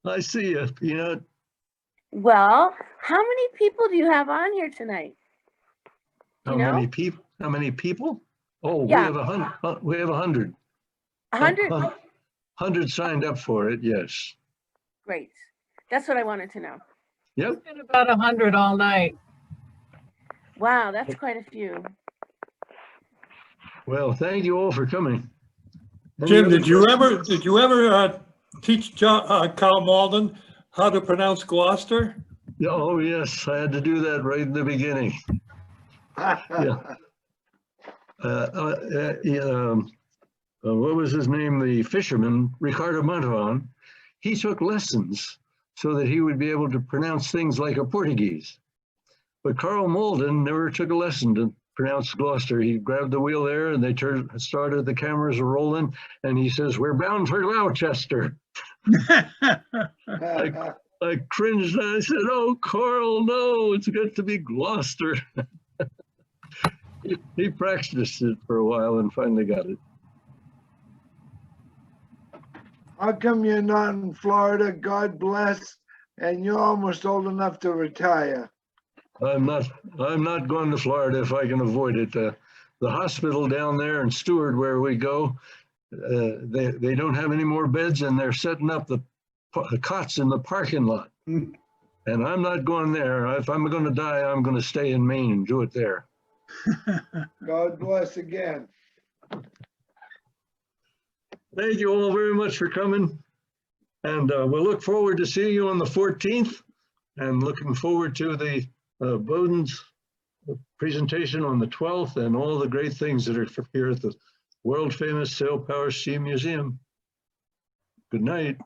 I see you, Peanut. Well, how many people do you have on here tonight? How many people? How many people? Oh, Yeah. we have 100. We have 100. 100? 100 signed up for it. Yes. Great. That's what I wanted to know. Yep. It's been about 100 all night. Wow, that's quite a few. Well, thank you all for coming. Jim, did you ever teach Carl Malden how to pronounce Gloucester? Oh, yes. I had to do that right in the beginning. Yeah. What was his name? The fisherman, Ricardo Montalvan. He took lessons so that he would be able to pronounce things like a Portuguese. But Carl Malden never took a lesson to pronounce Gloucester. He grabbed the wheel there and they started, the cameras are rolling, and he says, "We're bound for Gloucester." I cringed and I said, "Oh, Carl, no, it's got to be Gloucester." He practiced it for a while and finally got it. How come you're not in Florida? God bless. And you're almost old enough to retire. I'm not going to Florida if I can avoid it. The hospital down there in Stewart, where we go, they don't have any more beds, and they're setting up the cots in the parking lot. And I'm not going there. If I'm going to die, I'm going to stay in Maine and do it there. God bless again. Thank you all very much for coming. And we'll look forward to seeing you on the 14th, and looking forward to the Bowden's presentation on the 12th and all the great things that are here at the world famous Sail Power Steam Museum. Good night.